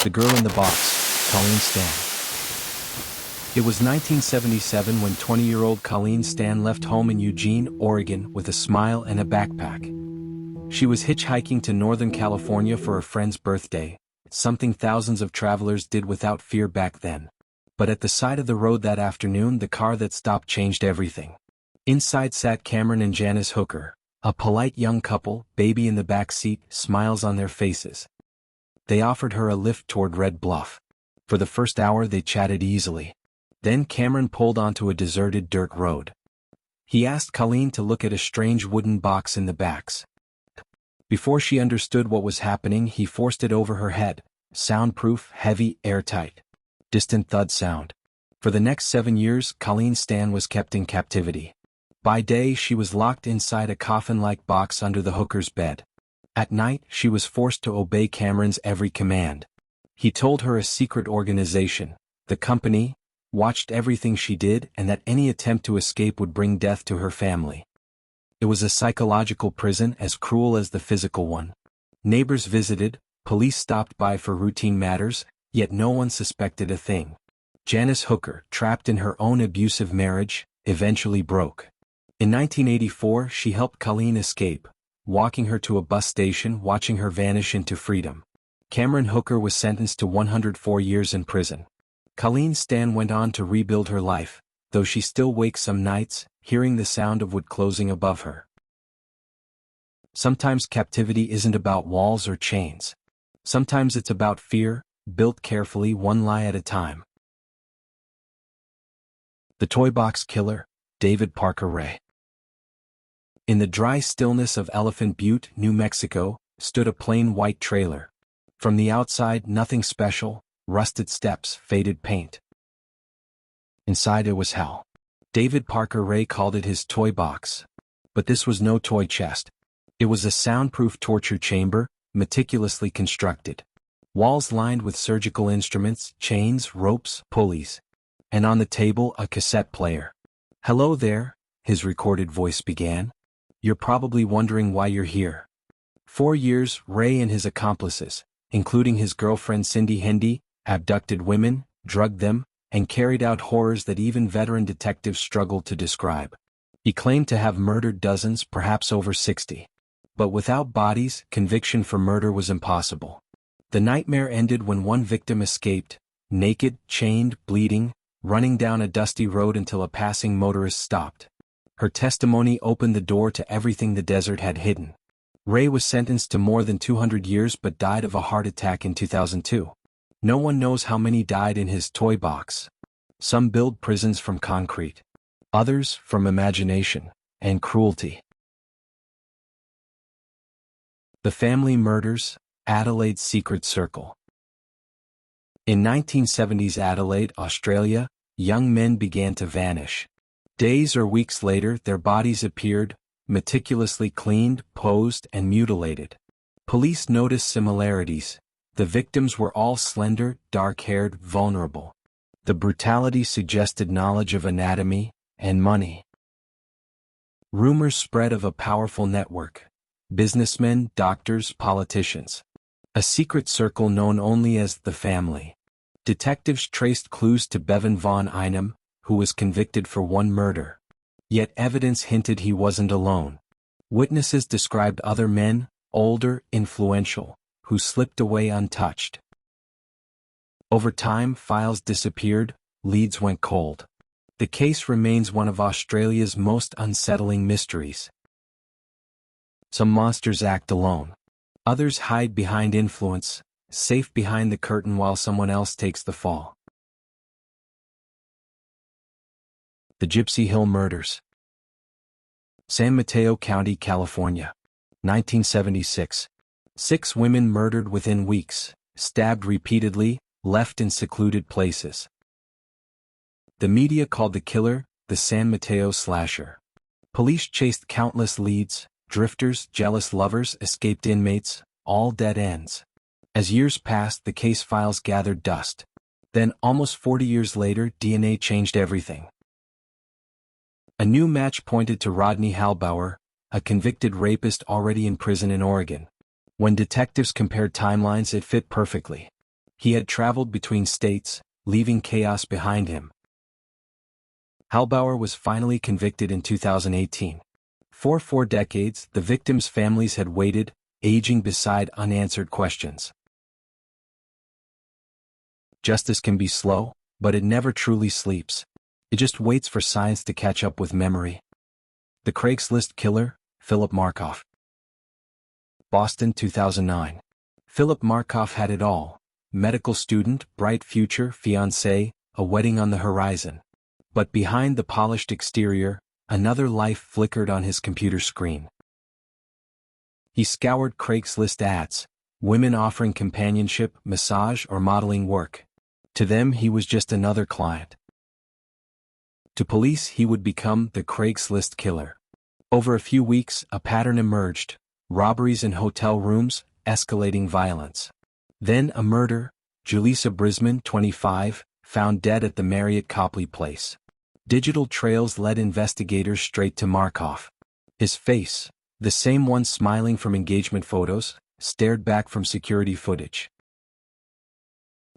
The Girl in the Box, Colleen Stan. It was 1977 when 20-year-old Colleen Stan left home in Eugene, Oregon with a smile and a backpack. She was hitchhiking to Northern California for a friend's birthday, something thousands of travelers did without fear back then. But at the side of the road that afternoon, the car that stopped changed everything. Inside sat Cameron and Janice Hooker, a polite young couple, baby in the back seat, smiles on their faces. They offered her a lift toward Red Bluff. For the first hour they chatted easily. Then Cameron pulled onto a deserted dirt road. He asked Colleen to look at a strange wooden box in the backs. Before she understood what was happening, he forced it over her head. Soundproof, heavy, airtight. Distant thud sound. For the next 7 years, Colleen Stan was kept in captivity. By day she was locked inside a coffin-like box under the hooker's bed. At night she was forced to obey Cameron's every command. He told her a secret organization, the Company, watched everything she did and that any attempt to escape would bring death to her family. It was a psychological prison as cruel as the physical one. Neighbors visited, police stopped by for routine matters, yet no one suspected a thing. Janice Hooker, trapped in her own abusive marriage, eventually broke. In 1984 she helped Colleen escape, walking her to a bus station, watching her vanish into freedom. Cameron Hooker was sentenced to 104 years in prison. Colleen Stan went on to rebuild her life, though she still wakes some nights, hearing the sound of wood closing above her. Sometimes captivity isn't about walls or chains. Sometimes it's about fear, built carefully, one lie at a time. The Toy Box Killer, David Parker Ray. In the dry stillness of Elephant Butte, New Mexico, stood a plain white trailer. From the outside, nothing special, rusted steps, faded paint. Inside it was hell. David Parker Ray called it his toy box. But this was no toy chest. It was a soundproof torture chamber, meticulously constructed. Walls lined with surgical instruments, chains, ropes, pulleys. And on the table, a cassette player. "Hello there," his recorded voice began. "You're probably wondering why you're here." 4 years, Ray and his accomplices, including his girlfriend Cindy Hendy, abducted women, drugged them, and carried out horrors that even veteran detectives struggled to describe. He claimed to have murdered dozens, perhaps over 60. But without bodies, conviction for murder was impossible. The nightmare ended when one victim escaped, naked, chained, bleeding, running down a dusty road until a passing motorist stopped. Her testimony opened the door to everything the desert had hidden. Ray was sentenced to more than 200 years but died of a heart attack in 2002. No one knows how many died in his toy box. Some build prisons from concrete. Others from imagination and cruelty. The Family Murders, Adelaide's Secret Circle. In 1970s Adelaide, Australia, young men began to vanish. Days or weeks later, their bodies appeared, meticulously cleaned, posed, and mutilated. Police noticed similarities. The victims were all slender, dark-haired, vulnerable. The brutality suggested knowledge of anatomy and money. Rumors spread of a powerful network. Businessmen, doctors, politicians. A secret circle known only as the Family. Detectives traced clues to Bevan Von Einem, who was convicted for one murder. Yet evidence hinted he wasn't alone. Witnesses described other men, older, influential, who slipped away untouched. Over time, files disappeared, leads went cold. The case remains one of Australia's most unsettling mysteries. Some monsters act alone. Others hide behind influence, safe behind the curtain while someone else takes the fall. The Gypsy Hill Murders. San Mateo County, California. 1976. 6 women murdered within weeks, stabbed repeatedly, left in secluded places. The media called the killer the San Mateo Slasher. Police chased countless leads, drifters, jealous lovers, escaped inmates, all dead ends. As years passed, the case files gathered dust. Then, almost 40 years later, DNA changed everything. A new match pointed to Rodney Halbauer, a convicted rapist already in prison in Oregon. When detectives compared timelines, it fit perfectly. He had traveled between states, leaving chaos behind him. Halbauer was finally convicted in 2018. For 4 decades, the victims' families had waited, aging beside unanswered questions. Justice can be slow, but it never truly sleeps. It just waits for science to catch up with memory. The Craigslist Killer, Philip Markoff. Boston, 2009. Philip Markoff had it all: medical student, bright future, fiancé, a wedding on the horizon. But behind the polished exterior, another life flickered on his computer screen. He scoured Craigslist ads, women offering companionship, massage, or modeling work. To them, he was just another client. To police, he would become the Craigslist Killer. Over a few weeks, a pattern emerged: robberies in hotel rooms, escalating violence. Then a murder: Julissa Brisman, 25, found dead at the Marriott Copley Place. Digital trails led investigators straight to Markoff. His face, the same one smiling from engagement photos, stared back from security footage.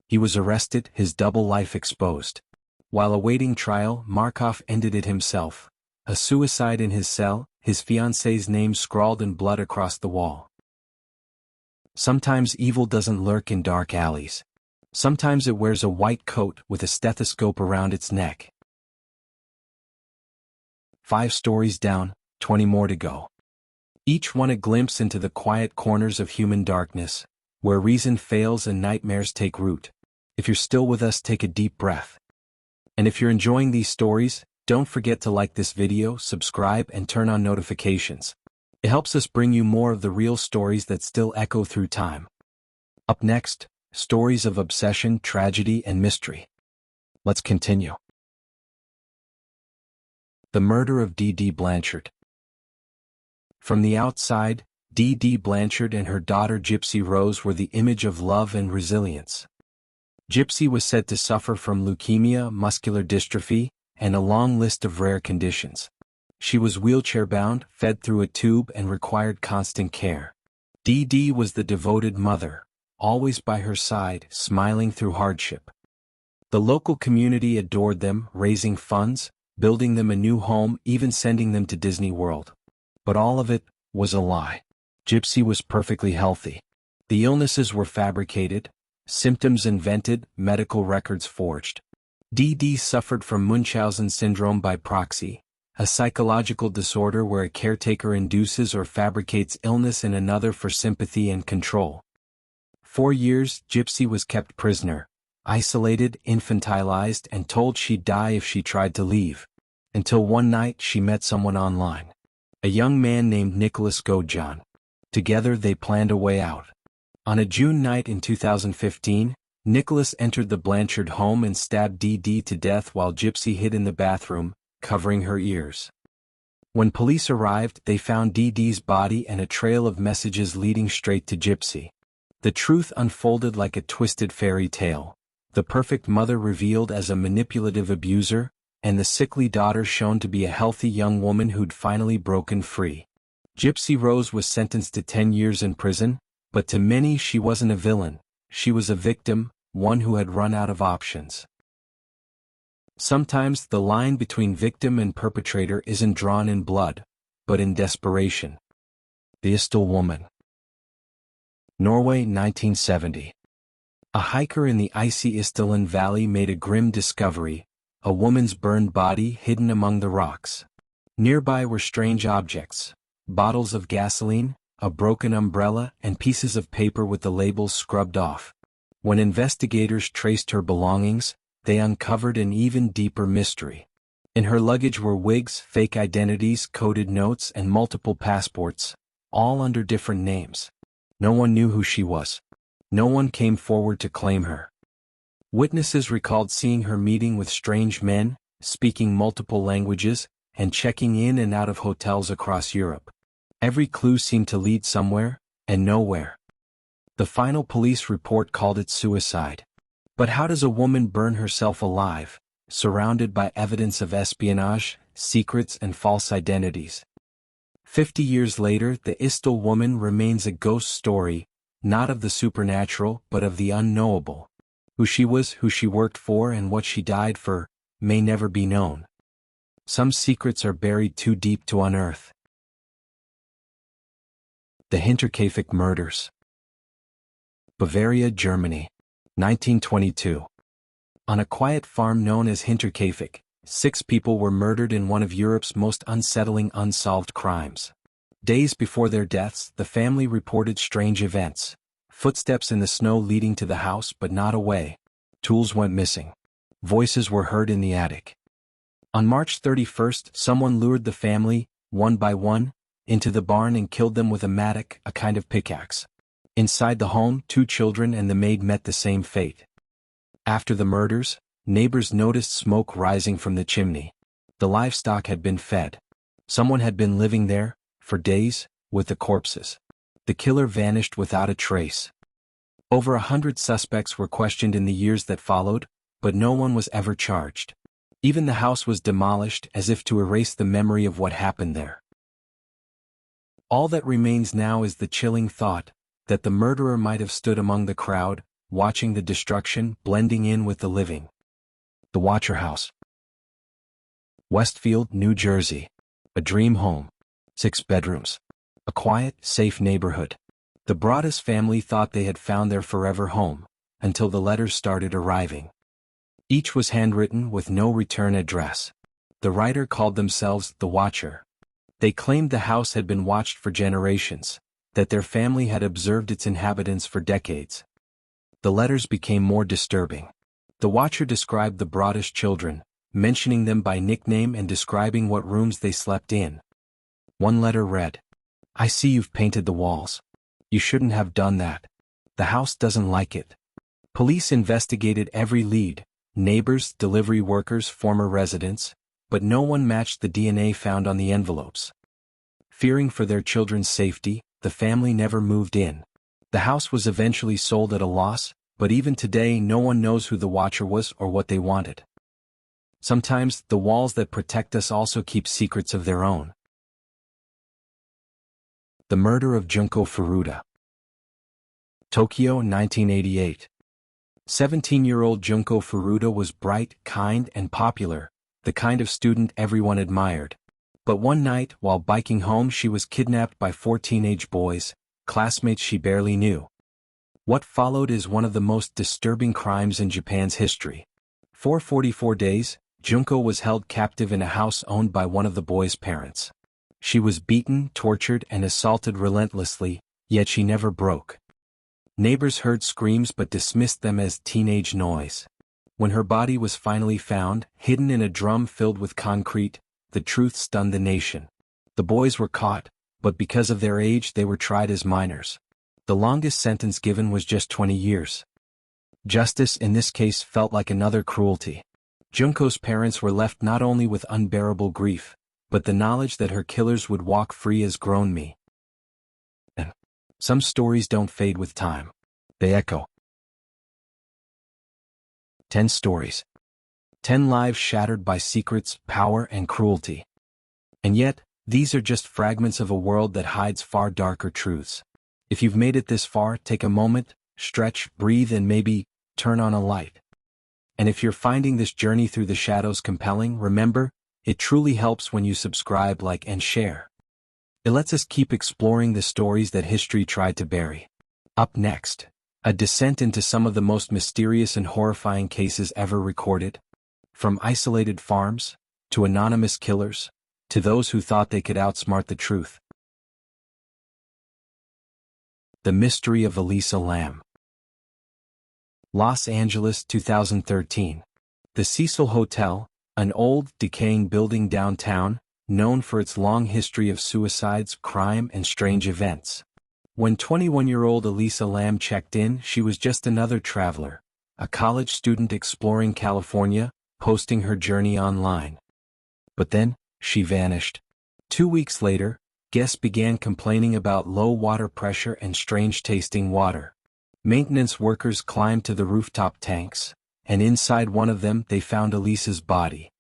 He was arrested, his double life exposed. While awaiting trial, Markoff ended it himself. A suicide in his cell, his fiancée's name scrawled in blood across the wall. Sometimes evil doesn't lurk in dark alleys. Sometimes it wears a white coat with a stethoscope around its neck. 5 stories down, 20 more to go. Each one a glimpse into the quiet corners of human darkness, where reason fails and nightmares take root. If you're still with us, take a deep breath. And if you're enjoying these stories, don't forget to like this video, subscribe, and turn on notifications. It helps us bring you more of the real stories that still echo through time. Up next, stories of obsession, tragedy, and mystery. Let's continue. The murder of D.D. Blanchard. From the outside, D.D. Blanchard and her daughter Gypsy Rose were the image of love and resilience. Gypsy was said to suffer from leukemia, muscular dystrophy, and a long list of rare conditions. She was wheelchair-bound, fed through a tube, and required constant care. Dee was the devoted mother, always by her side, smiling through hardship. The local community adored them, raising funds, building them a new home, even sending them to Disney World. But all of it was a lie. Gypsy was perfectly healthy. The illnesses were fabricated, symptoms invented, medical records forged. Dee suffered from Munchausen syndrome by proxy, a psychological disorder where a caretaker induces or fabricates illness in another for sympathy and control. 4 years, Gypsy was kept prisoner, isolated, infantilized, and told she'd die if she tried to leave. Until one night she met someone online. A young man named Nicholas Godjon. Together they planned a way out. On a June night in 2015, Nicholas entered the Blanchard home and stabbed Dee to death while Gypsy hid in the bathroom, covering her ears. When police arrived, they found Dee's body and a trail of messages leading straight to Gypsy. The truth unfolded like a twisted fairy tale. The perfect mother revealed as a manipulative abuser, and the sickly daughter shown to be a healthy young woman who'd finally broken free. Gypsy Rose was sentenced to 10 years in prison, but to many she wasn't a villain. She was a victim, one who had run out of options. Sometimes the line between victim and perpetrator isn't drawn in blood, but in desperation. The Istil Woman. Norway, 1970. A hiker in the icy Istillen Valley made a grim discovery: a woman's burned body hidden among the rocks. Nearby were strange objects: bottles of gasoline, a broken umbrella, and pieces of paper with the labels scrubbed off. When investigators traced her belongings, they uncovered an even deeper mystery. In her luggage were wigs, fake identities, coded notes, and multiple passports, all under different names. No one knew who she was. No one came forward to claim her. Witnesses recalled seeing her meeting with strange men, speaking multiple languages, and checking in and out of hotels across Europe. Every clue seemed to lead somewhere, and nowhere. The final police report called it suicide. But how does a woman burn herself alive, surrounded by evidence of espionage, secrets, and false identities? 50 years later, the Istil Woman remains a ghost story, not of the supernatural but of the unknowable. Who she was, who she worked for, and what she died for, may never be known. Some secrets are buried too deep to unearth. The Hinterkaifeck Murders. Bavaria, Germany. 1922. On a quiet farm known as Hinterkaifeck, 6 people were murdered in one of Europe's most unsettling unsolved crimes. Days before their deaths, the family reported strange events. Footsteps in the snow leading to the house but not away. Tools went missing. Voices were heard in the attic. On March 31st, someone lured the family, one by one, into the barn and killed them with a mattock, a kind of pickaxe. Inside the home, 2 children and the maid met the same fate. After the murders, neighbors noticed smoke rising from the chimney. The livestock had been fed. Someone had been living there, for days, with the corpses. The killer vanished without a trace. Over 100 suspects were questioned in the years that followed, but no one was ever charged. Even the house was demolished as if to erase the memory of what happened there. All that remains now is the chilling thought that the murderer might have stood among the crowd, watching the destruction blending in with the living. The Watcher House. Westfield, New Jersey. A dream home. 6 bedrooms. A quiet, safe neighborhood. The Broaddus family thought they had found their forever home, until the letters started arriving. Each was handwritten with no return address. The writer called themselves the Watcher. They claimed the house had been watched for generations, that their family had observed its inhabitants for decades. The letters became more disturbing. The Watcher described the Broaddus children, mentioning them by nickname and describing what rooms they slept in. One letter read, "I see you've painted the walls. You shouldn't have done that. The house doesn't like it." Police investigated every lead, neighbors, delivery workers, former residents, but no one matched the DNA found on the envelopes. Fearing for their children's safety, the family never moved in. The house was eventually sold at a loss, but even today no one knows who the Watcher was or what they wanted. Sometimes, the walls that protect us also keep secrets of their own. The Murder of Junko Furuta. Tokyo, 1988. 17-year-old Junko Furuta was bright, kind, and popular, the kind of student everyone admired. But one night, while biking home, she was kidnapped by 4 teenage boys, classmates she barely knew. What followed is one of the most disturbing crimes in Japan's history. For 44 days, Junko was held captive in a house owned by one of the boys' parents. She was beaten, tortured, and assaulted relentlessly, yet she never broke. Neighbors heard screams but dismissed them as teenage noise. When her body was finally found, hidden in a drum filled with concrete, the truth stunned the nation. The boys were caught, but because of their age they were tried as minors. The longest sentence given was just 20 years. Justice in this case felt like another cruelty. Junko's parents were left not only with unbearable grief, but the knowledge that her killers would walk free as grown men. Some stories don't fade with time. They echo. 10 stories. 10 lives shattered by secrets, power, and cruelty. And yet, these are just fragments of a world that hides far darker truths. If you've made it this far, take a moment, stretch, breathe, and maybe turn on a light. And if you're finding this journey through the shadows compelling, remember, it truly helps when you subscribe, like, and share. It lets us keep exploring the stories that history tried to bury. Up next, a descent into some of the most mysterious and horrifying cases ever recorded. From isolated farms, to anonymous killers, to those who thought they could outsmart the truth. The Mystery of Elisa Lam. Los Angeles, 2013. The Cecil Hotel, an old, decaying building downtown, known for its long history of suicides, crime, and strange events. When 21-year-old Elisa Lam checked in, she was just another traveler, a college student exploring California, posting her journey online. But then, she vanished. 2 weeks later, guests began complaining about low water pressure and strange-tasting water. Maintenance workers climbed to the rooftop tanks, and inside one of them they found Elisa's body.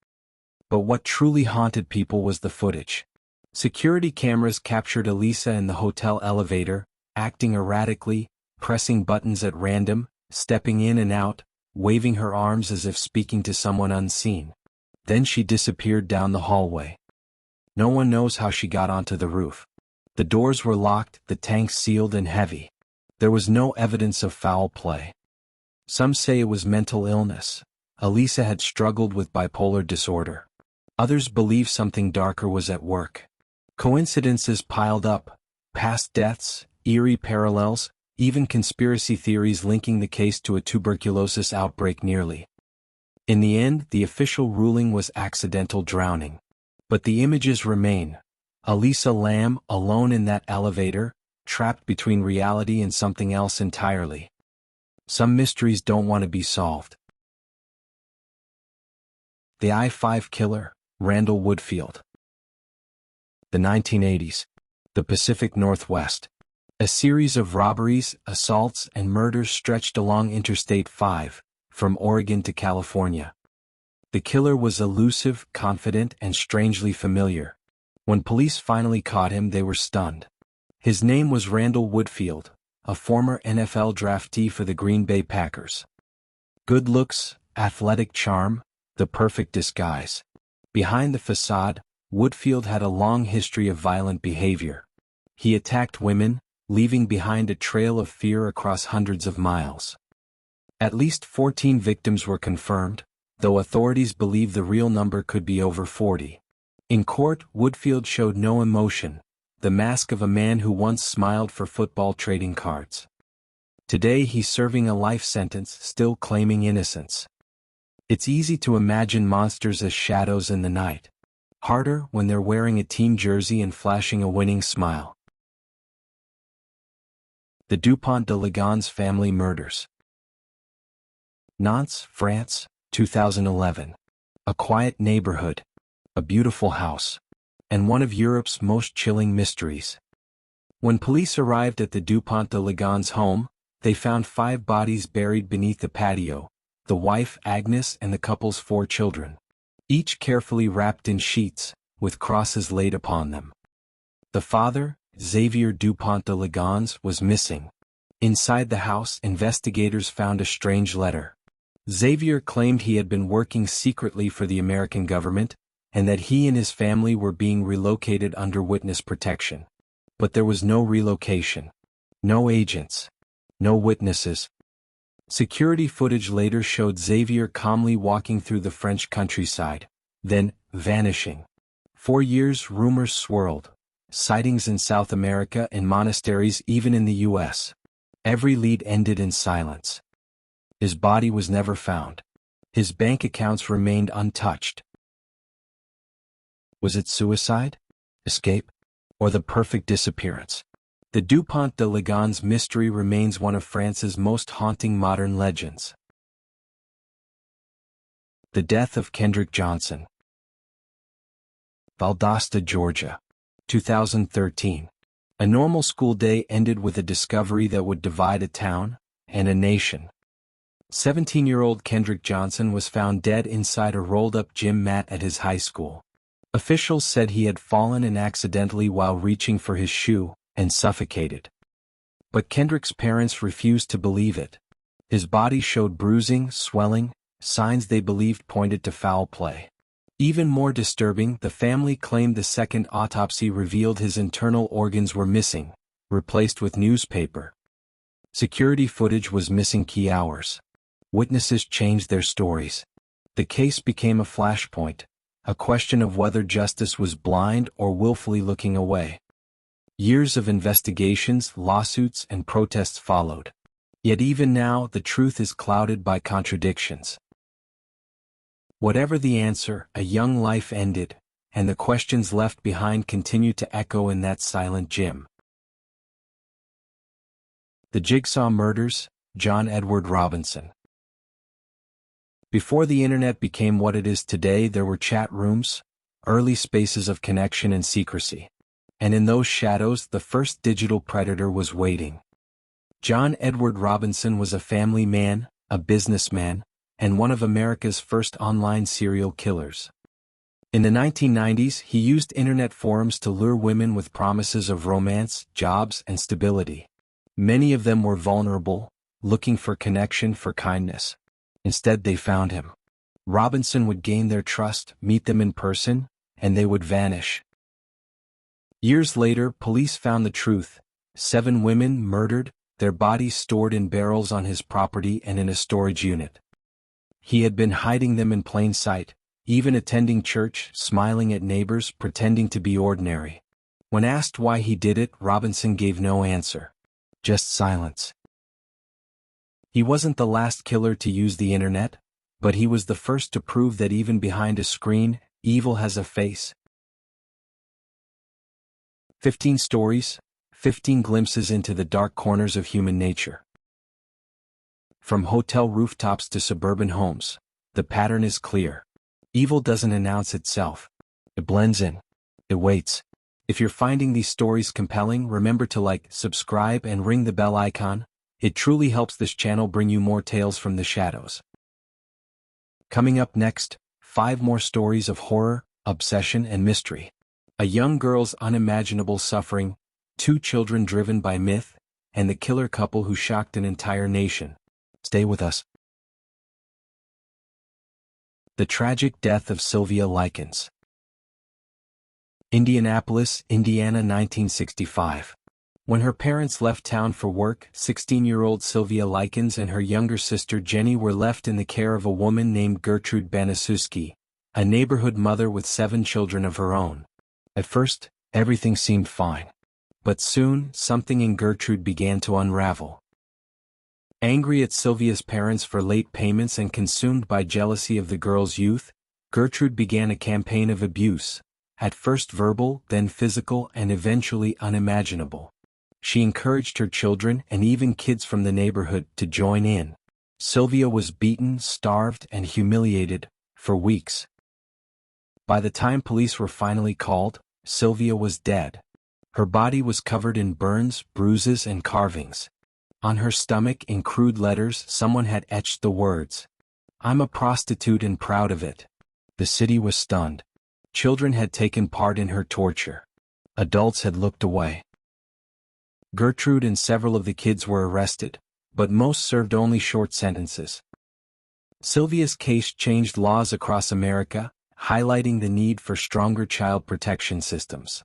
But what truly haunted people was the footage. Security cameras captured Elisa in the hotel elevator, acting erratically, pressing buttons at random, stepping in and out, waving her arms as if speaking to someone unseen. Then she disappeared down the hallway. No one knows how she got onto the roof. The doors were locked, the tanks sealed and heavy. There was no evidence of foul play. Some say it was mental illness. Elisa had struggled with bipolar disorder. Others believe something darker was at work. Coincidences piled up, past deaths, eerie parallels, even conspiracy theories linking the case to a tuberculosis outbreak nearly. In the end, the official ruling was accidental drowning. But the images remain. Elisa Lam, alone in that elevator, trapped between reality and something else entirely. Some mysteries don't want to be solved. The I-5 killer, Randall Woodfield. The 1980s. The Pacific Northwest. A series of robberies, assaults, and murders stretched along Interstate 5, from Oregon to California. The killer was elusive, confident, and strangely familiar. When police finally caught him, they were stunned. His name was Randall Woodfield, a former NFL draftee for the Green Bay Packers. Good looks, athletic charm, the perfect disguise. Behind the facade, Woodfield had a long history of violent behavior. He attacked women, leaving behind a trail of fear across hundreds of miles. At least 14 victims were confirmed, though authorities believe the real number could be over 40. In court, Woodfield showed no emotion, the mask of a man who once smiled for football trading cards. Today he's serving a life sentence, still claiming innocence. It's easy to imagine monsters as shadows in the night. Harder when they're wearing a team jersey and flashing a winning smile. The Dupont de Ligonnès family murders. Nantes, France, 2011. A quiet neighborhood, a beautiful house, and one of Europe's most chilling mysteries. When police arrived at the Dupont de Ligonnès home, they found 5 bodies buried beneath the patio, the wife Agnes and the couple's 4 children, each carefully wrapped in sheets, with crosses laid upon them. The father, Xavier Dupont de Ligonnès, was missing. Inside the house, investigators found a strange letter. Xavier claimed he had been working secretly for the American government, and that he and his family were being relocated under witness protection. But there was no relocation. No agents. No witnesses. Security footage later showed Xavier calmly walking through the French countryside, then vanishing. For years rumors swirled. Sightings in South America and monasteries even in the U.S. Every lead ended in silence. His body was never found. His bank accounts remained untouched. Was it suicide? Escape? Or the perfect disappearance? The Dupont de Ligonnès mystery remains one of France's most haunting modern legends. The death of Kendrick Johnson. Valdosta, Georgia. 2013. A normal school day ended with a discovery that would divide a town and a nation. 17-year-old Kendrick Johnson was found dead inside a rolled-up gym mat at his high school. Officials said he had fallen in accidentally while reaching for his shoe and suffocated. But Kendrick's parents refused to believe it. His body showed bruising, swelling, signs they believed pointed to foul play. Even more disturbing, the family claimed the second autopsy revealed his internal organs were missing, replaced with newspaper. Security footage was missing key hours. Witnesses changed their stories. The case became a flashpoint, a question of whether justice was blind or willfully looking away. Years of investigations, lawsuits, and protests followed. Yet even now, the truth is clouded by contradictions. Whatever the answer, a young life ended, and the questions left behind continue to echo in that silent gym. The Jigsaw Murders, John Edward Robinson. Before the internet became what it is today, there were chat rooms, early spaces of connection and secrecy. And in those shadows, the first digital predator was waiting. John Edward Robinson was a family man, a businessman, and one of America's first online serial killers. In the 1990s, he used internet forums to lure women with promises of romance, jobs, and stability. Many of them were vulnerable, looking for connection, for kindness. Instead, they found him. Robinson would gain their trust, meet them in person, and they would vanish. Years later, police found the truth. 7 women murdered, their bodies stored in barrels on his property and in a storage unit. He had been hiding them in plain sight, even attending church, smiling at neighbors, pretending to be ordinary. When asked why he did it, Robinson gave no answer. Just silence. He wasn't the last killer to use the internet, but he was the first to prove that even behind a screen, evil has a face. 15 stories, 15 glimpses into the dark corners of human nature. From hotel rooftops to suburban homes, the pattern is clear. Evil doesn't announce itself. It blends in. It waits. If you're finding these stories compelling, remember to like, subscribe, and ring the bell icon. It truly helps this channel bring you more tales from the shadows. Coming up next, 5 more stories of horror, obsession, and mystery. A young girl's unimaginable suffering, 2 children driven by myth, and the killer couple who shocked an entire nation. Stay with us. The tragic death of Sylvia Likens. Indianapolis, Indiana, 1965. When her parents left town for work, 16-year-old Sylvia Likens and her younger sister Jenny were left in the care of a woman named Gertrude Banaszewski, a neighborhood mother with 7 children of her own. At first, everything seemed fine. But soon, something in Gertrude began to unravel. Angry at Sylvia's parents for late payments and consumed by jealousy of the girl's youth, Gertrude began a campaign of abuse, at first verbal, then physical, and eventually unimaginable. She encouraged her children and even kids from the neighborhood to join in. Sylvia was beaten, starved, and humiliated for weeks. By the time police were finally called, Sylvia was dead. Her body was covered in burns, bruises, and carvings. On her stomach, in crude letters, someone had etched the words, "I'm a prostitute and proud of it." The city was stunned. Children had taken part in her torture. Adults had looked away. Gertrude and several of the kids were arrested, but most served only short sentences. Sylvia's case changed laws across America, highlighting the need for stronger child protection systems.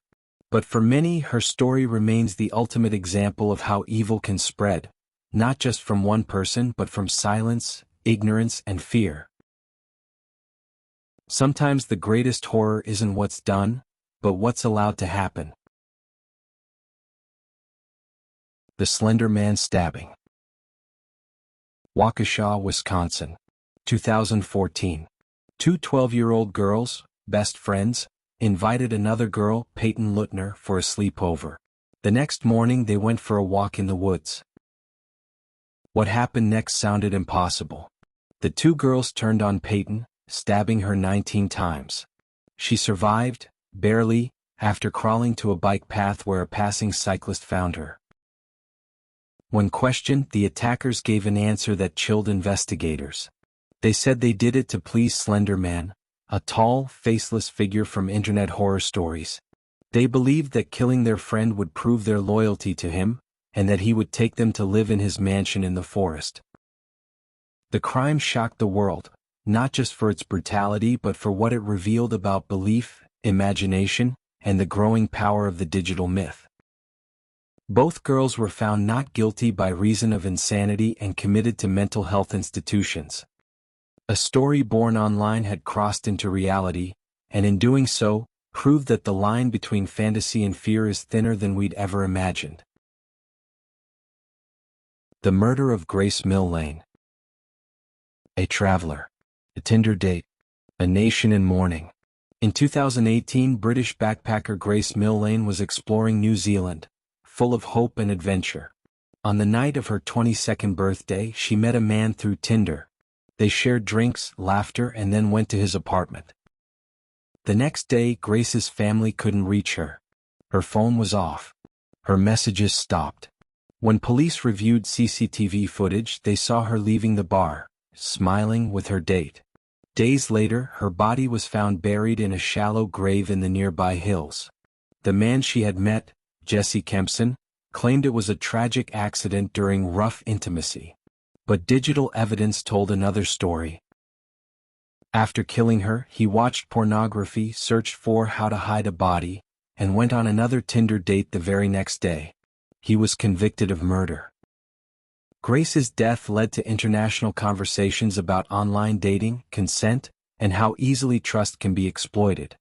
But for many, her story remains the ultimate example of how evil can spread, not just from one person but from silence, ignorance, and fear. Sometimes the greatest horror isn't what's done, but what's allowed to happen. The Slender Man stabbing. Waukesha, Wisconsin. 2014. 2 12-year-old girls, best friends, invited another girl, Peyton Lutner, for a sleepover. The next morning they went for a walk in the woods. What happened next sounded impossible. The 2 girls turned on Peyton, stabbing her 19 times. She survived, barely, after crawling to a bike path where a passing cyclist found her. When questioned, the attackers gave an answer that chilled investigators. They said they did it to please Slender Man, a tall, faceless figure from internet horror stories. They believed that killing their friend would prove their loyalty to him, and that he would take them to live in his mansion in the forest. The crime shocked the world, not just for its brutality but for what it revealed about belief, imagination, and the growing power of the digital myth. Both girls were found not guilty by reason of insanity and committed to mental health institutions. A story born online had crossed into reality, and in doing so, proved that the line between fantasy and fear is thinner than we'd ever imagined. The murder of Grace Mill Lane. A traveler. A Tinder date. A nation in mourning. In 2018, British backpacker Grace Mill Lane was exploring New Zealand, full of hope and adventure. On the night of her 22nd birthday, she met a man through Tinder. They shared drinks, laughter, and then went to his apartment. The next day, Grace's family couldn't reach her. Her phone was off. Her messages stopped. When police reviewed CCTV footage, they saw her leaving the bar, smiling with her date. Days later, her body was found buried in a shallow grave in the nearby hills. The man she had met, Jesse Kempson, claimed it was a tragic accident during rough intimacy. But digital evidence told another story. After killing her, he watched pornography, searched for how to hide a body, and went on another Tinder date the very next day. He was convicted of murder. Grace's death led to international conversations about online dating, consent, and how easily trust can be exploited.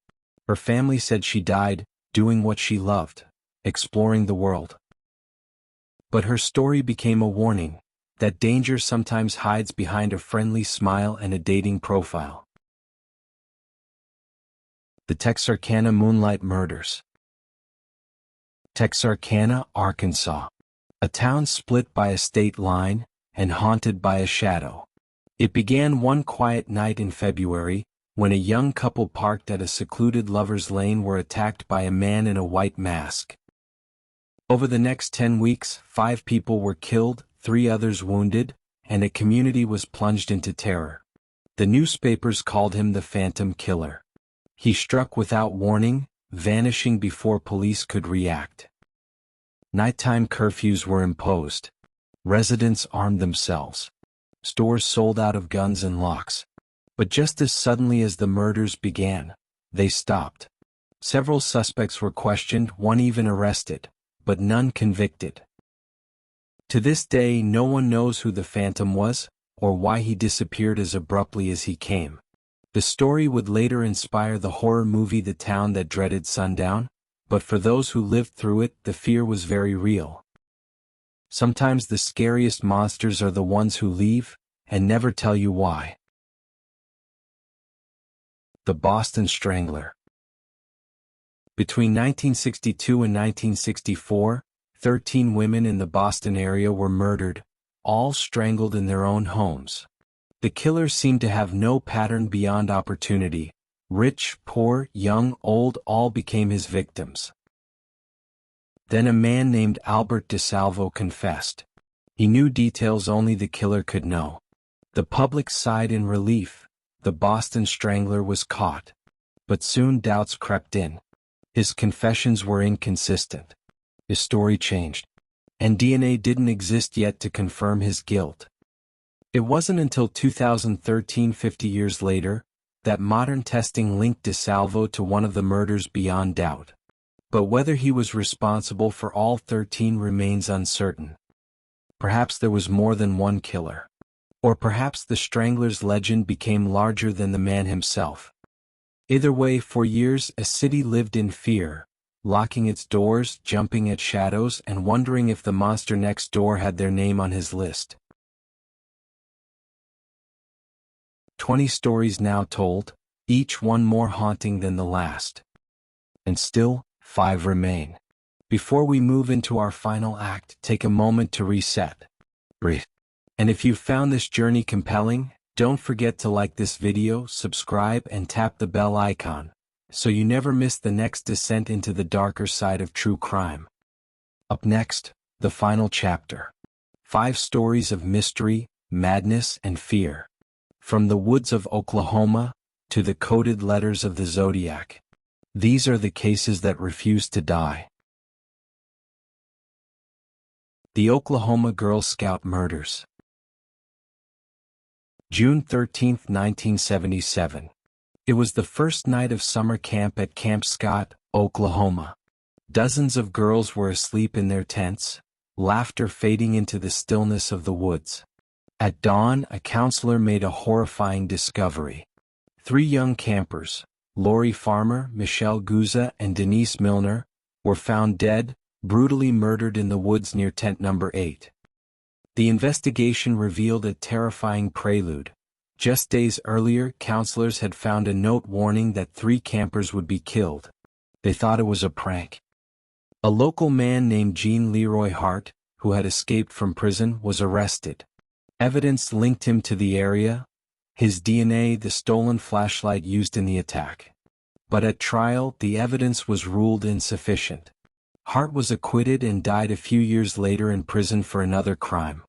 Her family said she died, doing what she loved, exploring the world. But her story became a warning that danger sometimes hides behind a friendly smile and a dating profile. The Texarkana Moonlight Murders. Texarkana, Arkansas. A town split by a state line and haunted by a shadow. It began one quiet night in February, when a young couple parked at a secluded lover's lane were attacked by a man in a white mask. Over the next 10 weeks, 5 people were killed, 3 others wounded, and a community was plunged into terror. The newspapers called him the Phantom Killer. He struck without warning, vanishing before police could react. Nighttime curfews were imposed. Residents armed themselves. Stores sold out of guns and locks. But just as suddenly as the murders began, they stopped. Several suspects were questioned, one even arrested, but none convicted. To this day, no one knows who the Phantom was, or why he disappeared as abruptly as he came. The story would later inspire the horror movie The Town That Dreaded Sundown, but for those who lived through it, the fear was very real. Sometimes the scariest monsters are the ones who leave, and never tell you why. The Boston Strangler. Between 1962 and 1964, 13 women in the Boston area were murdered, all strangled in their own homes. The killer seemed to have no pattern beyond opportunity. Rich, poor, young, old, all became his victims. Then a man named Albert DeSalvo confessed. He knew details only the killer could know. The public sighed in relief. The Boston Strangler was caught. But soon doubts crept in. His confessions were inconsistent. His story changed. And DNA didn't exist yet to confirm his guilt. It wasn't until 2013, 50 years later, that modern testing linked DeSalvo to one of the murders beyond doubt. But whether he was responsible for all 13 remains uncertain. Perhaps there was more than one killer. Or perhaps the Strangler's legend became larger than the man himself. Either way, for years a city lived in fear, locking its doors, jumping at shadows, and wondering if the monster next door had their name on his list. 20 stories now told, each one more haunting than the last. And still, 5 remain. Before we move into our final act, take a moment to reset. Breathe. And if you found this journey compelling, don't forget to like this video, subscribe, and tap the bell icon, so you never miss the next descent into the darker side of true crime. Up next, the final chapter. 5 stories of mystery, madness, and fear. From the woods of Oklahoma to the coded letters of the zodiac. These are the cases that refuse to die. The Oklahoma Girl Scout Murders. June 13, 1977. It was the first night of summer camp at Camp Scott, Oklahoma. Dozens of girls were asleep in their tents, laughter fading into the stillness of the woods. At dawn, a counselor made a horrifying discovery. 3 young campers, Lori Farmer, Michelle Guza, and Denise Milner, were found dead, brutally murdered in the woods near tent number 8. The investigation revealed a terrifying prelude. Just days earlier, counselors had found a note warning that 3 campers would be killed. They thought it was a prank. A local man named Gene Leroy Hart, who had escaped from prison, was arrested. Evidence linked him to the area, his DNA, the stolen flashlight used in the attack. But at trial, the evidence was ruled insufficient. Hart was acquitted and died a few years later in prison for another crime.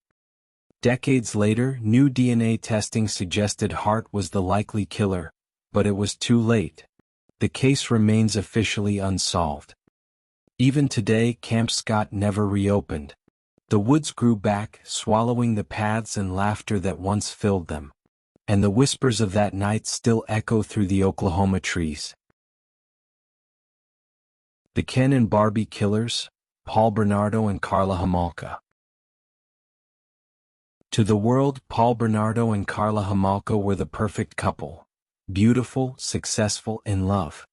Decades later, new DNA testing suggested Hart was the likely killer, but it was too late. The case remains officially unsolved. Even today, Camp Scott never reopened. The woods grew back, swallowing the paths and laughter that once filled them. And the whispers of that night still echo through the Oklahoma trees. The Ken and Barbie Killers, Paul Bernardo and Carla Homolka. To the world, Paul Bernardo and Carla Homolka were the perfect couple. Beautiful, successful, in love.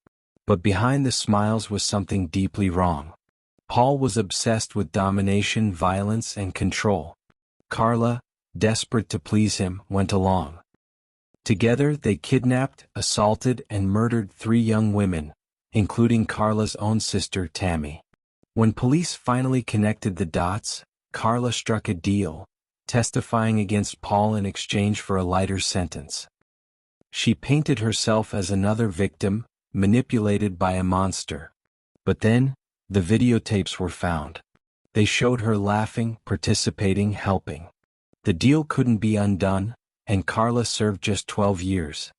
But behind the smiles was something deeply wrong. Paul was obsessed with domination, violence, and control. Carla, desperate to please him, went along. Together they kidnapped, assaulted, and murdered 3 young women, including Carla's own sister, Tammy. When police finally connected the dots, Carla struck a deal, testifying against Paul in exchange for a lighter sentence. She painted herself as another victim, manipulated by a monster. But then, the videotapes were found. They showed her laughing, participating, helping. The deal couldn't be undone, and Carla served just 12 years.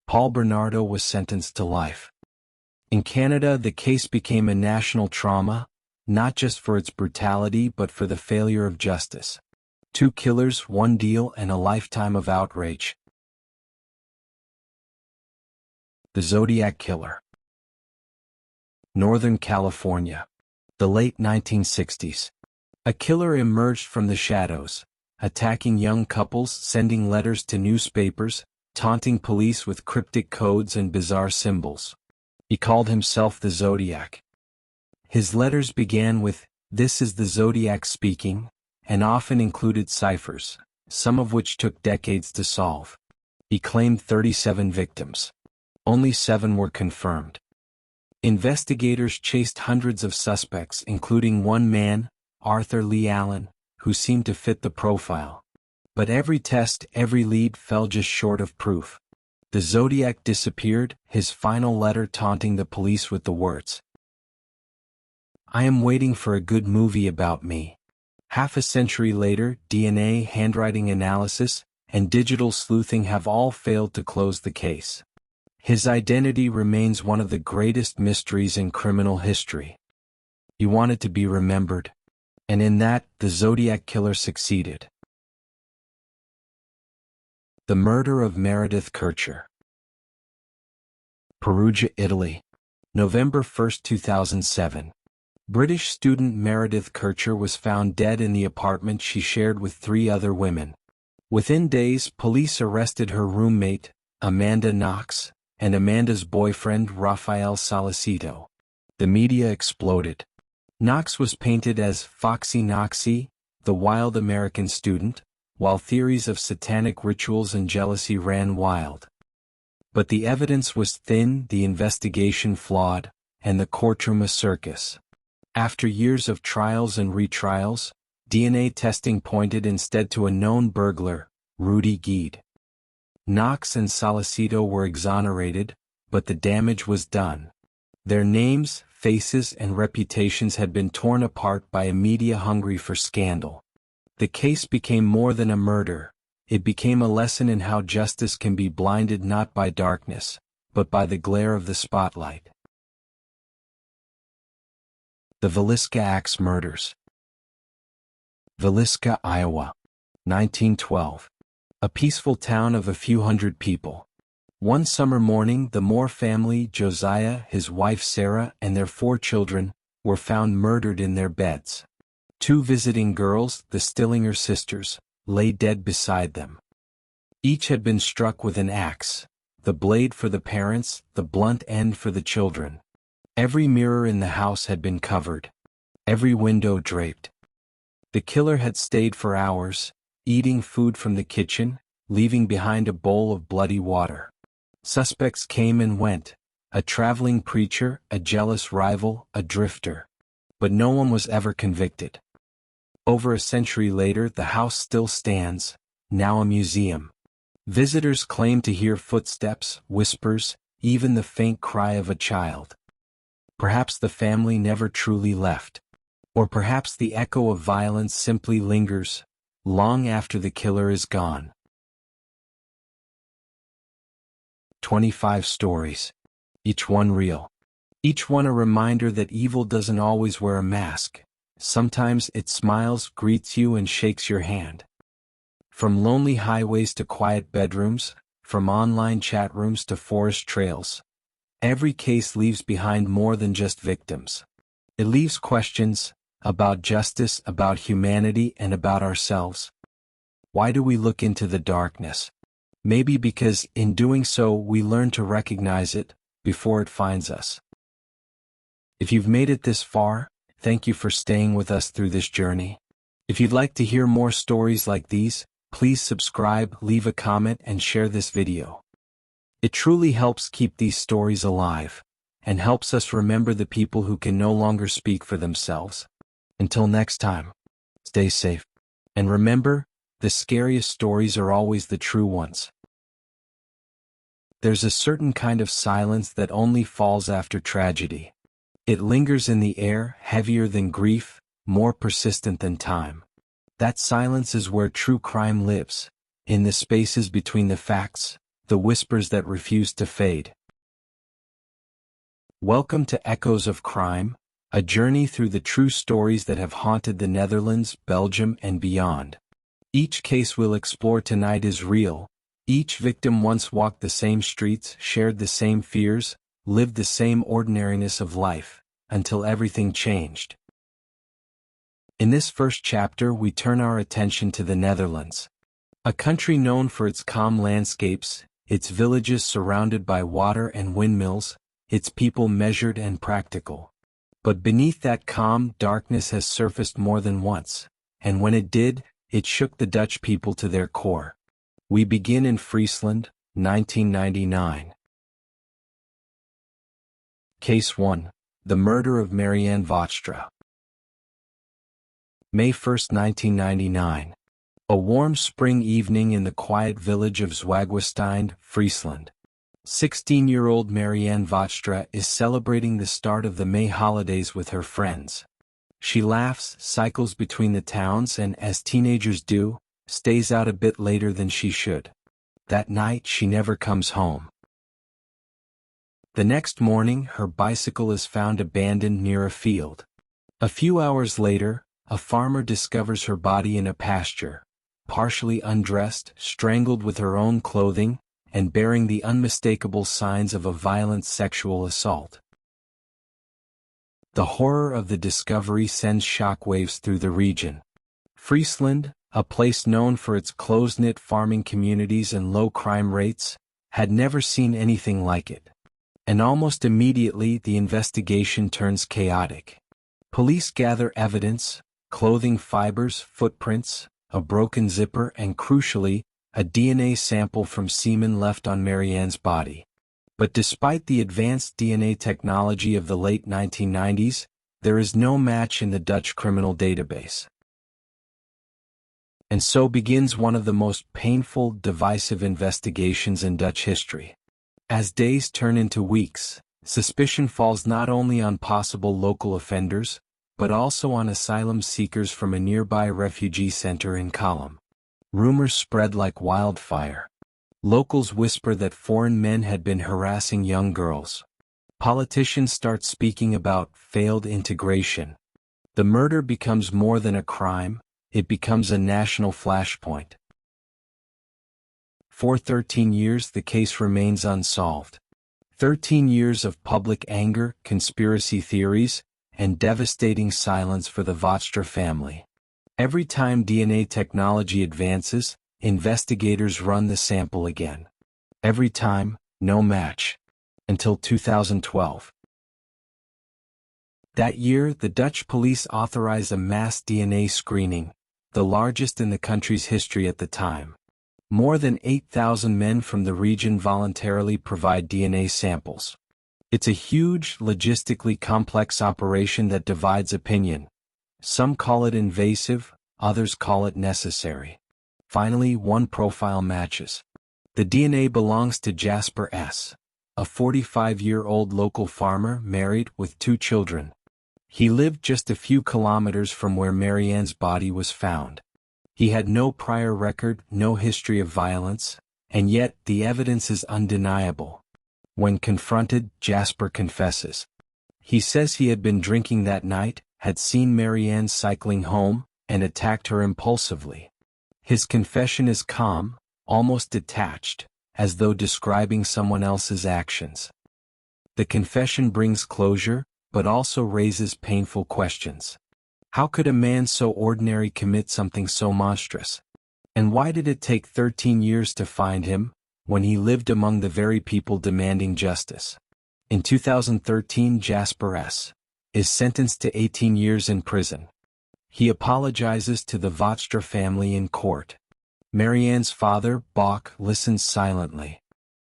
Paul Bernardo was sentenced to life. In Canada, the case became a national trauma, not just for its brutality but for the failure of justice. 2 killers, 1 deal, and a lifetime of outrage. The Zodiac Killer. Northern California. The late 1960s. A killer emerged from the shadows, attacking young couples, sending letters to newspapers, taunting police with cryptic codes and bizarre symbols. He called himself the Zodiac. His letters began with, "This is the Zodiac speaking," and often included ciphers, some of which took decades to solve. He claimed 37 victims. Only 7 were confirmed. Investigators chased hundreds of suspects, including one man, Arthur Lee Allen, who seemed to fit the profile. But every test, every lead fell just short of proof. The Zodiac disappeared, his final letter taunting the police with the words, "I am waiting for a good movie about me." Half a century later, DNA, handwriting analysis, and digital sleuthing have all failed to close the case. His identity remains one of the greatest mysteries in criminal history. He wanted to be remembered. And in that, the Zodiac Killer succeeded. The murder of Meredith Kercher. Perugia, Italy. November 1, 2007. British student Meredith Kercher was found dead in the apartment she shared with 3 other women. Within days, police arrested her roommate, Amanda Knox, and Amanda's boyfriend, Rafael Solicito. The media exploded. Knox was painted as Foxy Knoxy, the wild American student, while theories of satanic rituals and jealousy ran wild. But the evidence was thin, the investigation flawed, and the courtroom a circus. After years of trials and retrials, DNA testing pointed instead to a known burglar, Rudy Gede. Knox and Solicito were exonerated, but the damage was done. Their names, faces, and reputations had been torn apart by a media hungry for scandal. The case became more than a murder. It became a lesson in how justice can be blinded not by darkness, but by the glare of the spotlight. The Villisca Axe Murders. Villisca, Iowa. 1912. A peaceful town of a few hundred people. One summer morning, the Moore family, Josiah, his wife Sarah, and their 4 children, were found murdered in their beds. 2 visiting girls, the Stillinger sisters, lay dead beside them. Each had been struck with an axe, the blade for the parents, the blunt end for the children. Every mirror in the house had been covered, every window draped. The killer had stayed for hours, eating food from the kitchen, leaving behind a bowl of bloody water. Suspects came and went, a traveling preacher, a jealous rival, a drifter. But no one was ever convicted. Over a century later, the house still stands, now a museum. Visitors claim to hear footsteps, whispers, even the faint cry of a child. Perhaps the family never truly left. Or perhaps the echo of violence simply lingers, long after the killer is gone. 25 stories. Each one real. Each one a reminder that evil doesn't always wear a mask. Sometimes it smiles, greets you, and shakes your hand. From lonely highways to quiet bedrooms, from online chat rooms to forest trails, every case leaves behind more than just victims. It leaves questions about justice, about humanity, and about ourselves. Why do we look into the darkness? Maybe because, in doing so, we learn to recognize it before it finds us. If you've made it this far, thank you for staying with us through this journey. If you'd like to hear more stories like these, please subscribe, leave a comment, and share this video. It truly helps keep these stories alive, and helps us remember the people who can no longer speak for themselves. Until next time, stay safe. And remember, the scariest stories are always the true ones. There's a certain kind of silence that only falls after tragedy. It lingers in the air, heavier than grief, more persistent than time. That silence is where true crime lives, in the spaces between the facts, the whispers that refuse to fade. Welcome to Echoes of Crime, a journey through the true stories that have haunted the Netherlands, Belgium, and beyond. Each case we'll explore tonight is real. Each victim once walked the same streets, shared the same fears, lived the same ordinariness of life, until everything changed. In this first chapter, we turn our attention to the Netherlands. A country known for its calm landscapes, its villages surrounded by water and windmills, its people measured and practical. But beneath that calm, darkness has surfaced more than once, and when it did, it shook the Dutch people to their core. We begin in Friesland, 1999. Case 1. The Murder of Marianne Vaatstra. May 1, 1999. A warm spring evening in the quiet village of Zwaagwestein, Friesland. 16-year-old Marianne Vaatstra is celebrating the start of the May holidays with her friends. She laughs, cycles between the towns, and, as teenagers do, stays out a bit later than she should. That night she never comes home. The next morning her bicycle is found abandoned near a field. A few hours later, a farmer discovers her body in a pasture, partially undressed, strangled with her own clothing, and bearing the unmistakable signs of a violent sexual assault. The horror of the discovery sends shockwaves through the region. Friesland, a place known for its close-knit farming communities and low crime rates, had never seen anything like it. And almost immediately the investigation turns chaotic. Police gather evidence, clothing fibers, footprints, a broken zipper, and crucially, a DNA sample from semen left on Marianne's body. But despite the advanced DNA technology of the late 1990s, there is no match in the Dutch criminal database. And so begins one of the most painful, divisive investigations in Dutch history. As days turn into weeks, suspicion falls not only on possible local offenders, but also on asylum seekers from a nearby refugee center in Colum. Rumors spread like wildfire. Locals whisper that foreign men had been harassing young girls. Politicians start speaking about failed integration. The murder becomes more than a crime, it becomes a national flashpoint. For 13 years the case remains unsolved. 13 years of public anger, conspiracy theories, and devastating silence for the Vaatstra family. Every time DNA technology advances, investigators run the sample again. Every time, no match. Until 2012. That year, the Dutch police authorized a mass DNA screening, the largest in the country's history at the time. More than 8,000 men from the region voluntarily provide DNA samples. It's a huge, logistically complex operation that divides opinion. Some call it invasive, others call it necessary. Finally, one profile matches. The DNA belongs to Jasper S., a 45-year-old local farmer married with 2 children. He lived just a few kilometers from where Marianne's body was found. He had no prior record, no history of violence, and yet the evidence is undeniable. When confronted, Jasper confesses. He says he had been drinking that night, had seen Marianne cycling home, and attacked her impulsively. His confession is calm, almost detached, as though describing someone else's actions. The confession brings closure, but also raises painful questions. How could a man so ordinary commit something so monstrous? And why did it take 13 years to find him, when he lived among the very people demanding justice? In 2013, Jasper S. is sentenced to 18 years in prison. He apologizes to the Vodstra family in court. Marianne's father, Bach, listens silently.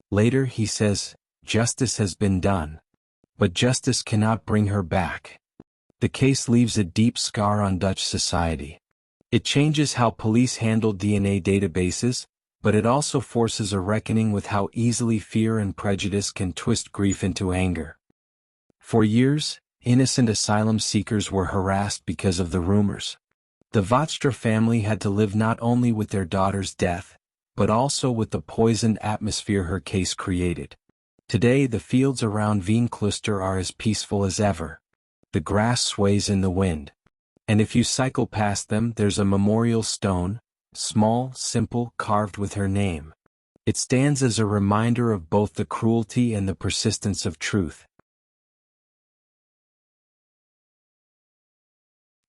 Later he says, "Justice has been done. But justice cannot bring her back." The case leaves a deep scar on Dutch society. It changes how police handle DNA databases, but it also forces a reckoning with how easily fear and prejudice can twist grief into anger. For years, innocent asylum seekers were harassed because of the rumors. The Vodstra family had to live not only with their daughter's death, but also with the poisoned atmosphere her case created. Today the fields around Veenkluster are as peaceful as ever. The grass sways in the wind. And if you cycle past them, there's a memorial stone, small, simple, carved with her name. It stands as a reminder of both the cruelty and the persistence of truth.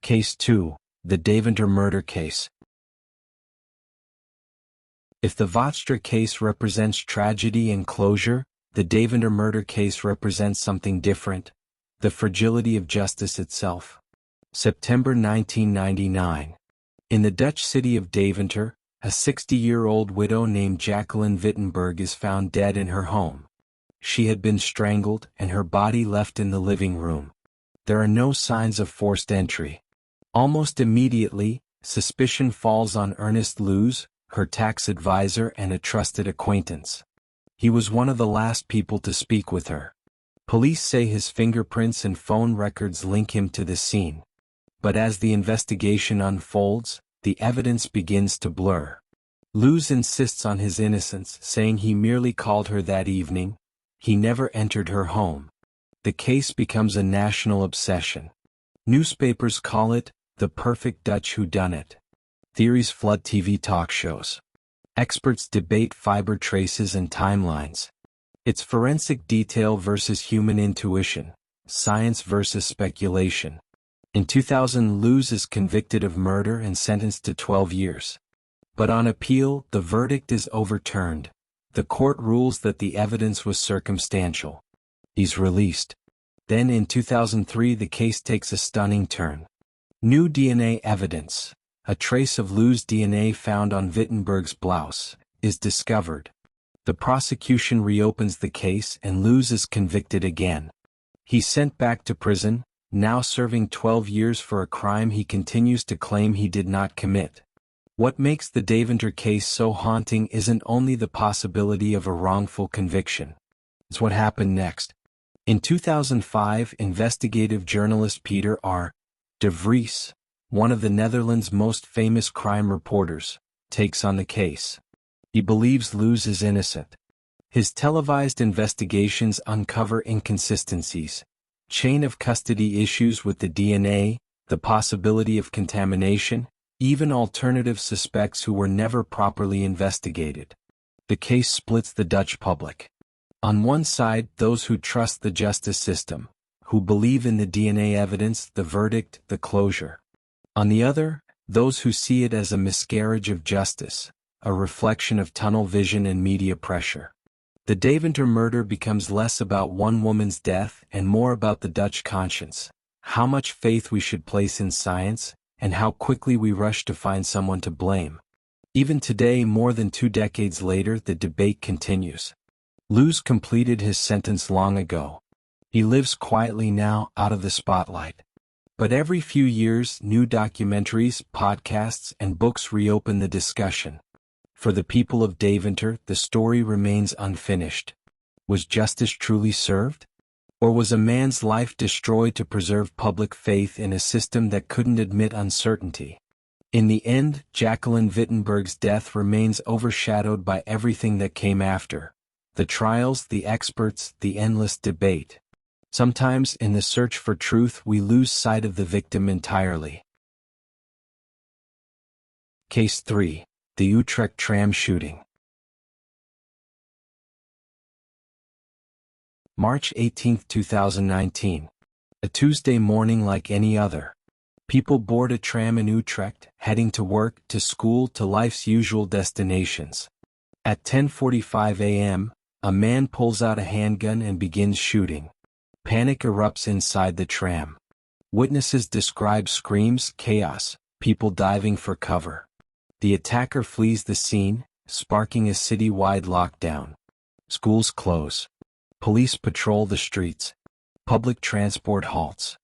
Case 2. The Deventer Murder Case. If the Vodstra case represents tragedy and closure, the Deventer murder case represents something different: the fragility of justice itself. September 1999. In the Dutch city of Deventer, a 60-year-old widow named Jacqueline Wittenberg is found dead in her home. She had been strangled and her body left in the living room. There are no signs of forced entry. Almost immediately, suspicion falls on Ernest Loos, her tax advisor and a trusted acquaintance. He was one of the last people to speak with her. Police say his fingerprints and phone records link him to the scene. But as the investigation unfolds, the evidence begins to blur. Loos insists on his innocence, saying he merely called her that evening. He never entered her home. The case becomes a national obsession. Newspapers call it the perfect Dutch whodunit. Theories flood TV talk shows. Experts debate fiber traces and timelines. It's forensic detail versus human intuition, science versus speculation. In 2000, Loos is convicted of murder and sentenced to 12 years. But on appeal, the verdict is overturned. The court rules that the evidence was circumstantial. He's released. Then in 2003, the case takes a stunning turn. New DNA evidence, a trace of Loos' DNA found on Wittenberg's blouse, is discovered. The prosecution reopens the case and Loos is convicted again. He's sent back to prison, now serving 12 years for a crime he continues to claim he did not commit. What makes the Deventer case so haunting isn't only the possibility of a wrongful conviction. It's what happened next. In 2005, investigative journalist Peter R. de Vries, one of the Netherlands' most famous crime reporters, takes on the case. He believes Loos is innocent. His televised investigations uncover inconsistencies, chain of custody issues with the DNA, the possibility of contamination, even alternative suspects who were never properly investigated. The case splits the Dutch public. On one side, those who trust the justice system, who believe in the DNA evidence, the verdict, the closure. On the other, those who see it as a miscarriage of justice, a reflection of tunnel vision and media pressure. The Deventer murder becomes less about one woman's death and more about the Dutch conscience, how much faith we should place in science, and how quickly we rush to find someone to blame. Even today, more than 2 decades later, the debate continues. Loos completed his sentence long ago. He lives quietly now, out of the spotlight. But every few years, new documentaries, podcasts, and books reopen the discussion. For the people of Deventer, the story remains unfinished. Was justice truly served? Or was a man's life destroyed to preserve public faith in a system that couldn't admit uncertainty? In the end, Jacqueline Wittenberg's death remains overshadowed by everything that came after. The trials, the experts, the endless debate. Sometimes in the search for truth we lose sight of the victim entirely. Case 3. The Utrecht tram shooting. March 18, 2019. A Tuesday morning like any other. People board a tram in Utrecht, heading to work, to school, to life's usual destinations. At 10:45 a.m., a man pulls out a handgun and begins shooting. Panic erupts inside the tram. Witnesses describe screams, chaos, people diving for cover. The attacker flees the scene, sparking a city-wide lockdown. Schools close. Police patrol the streets. Public transport halts.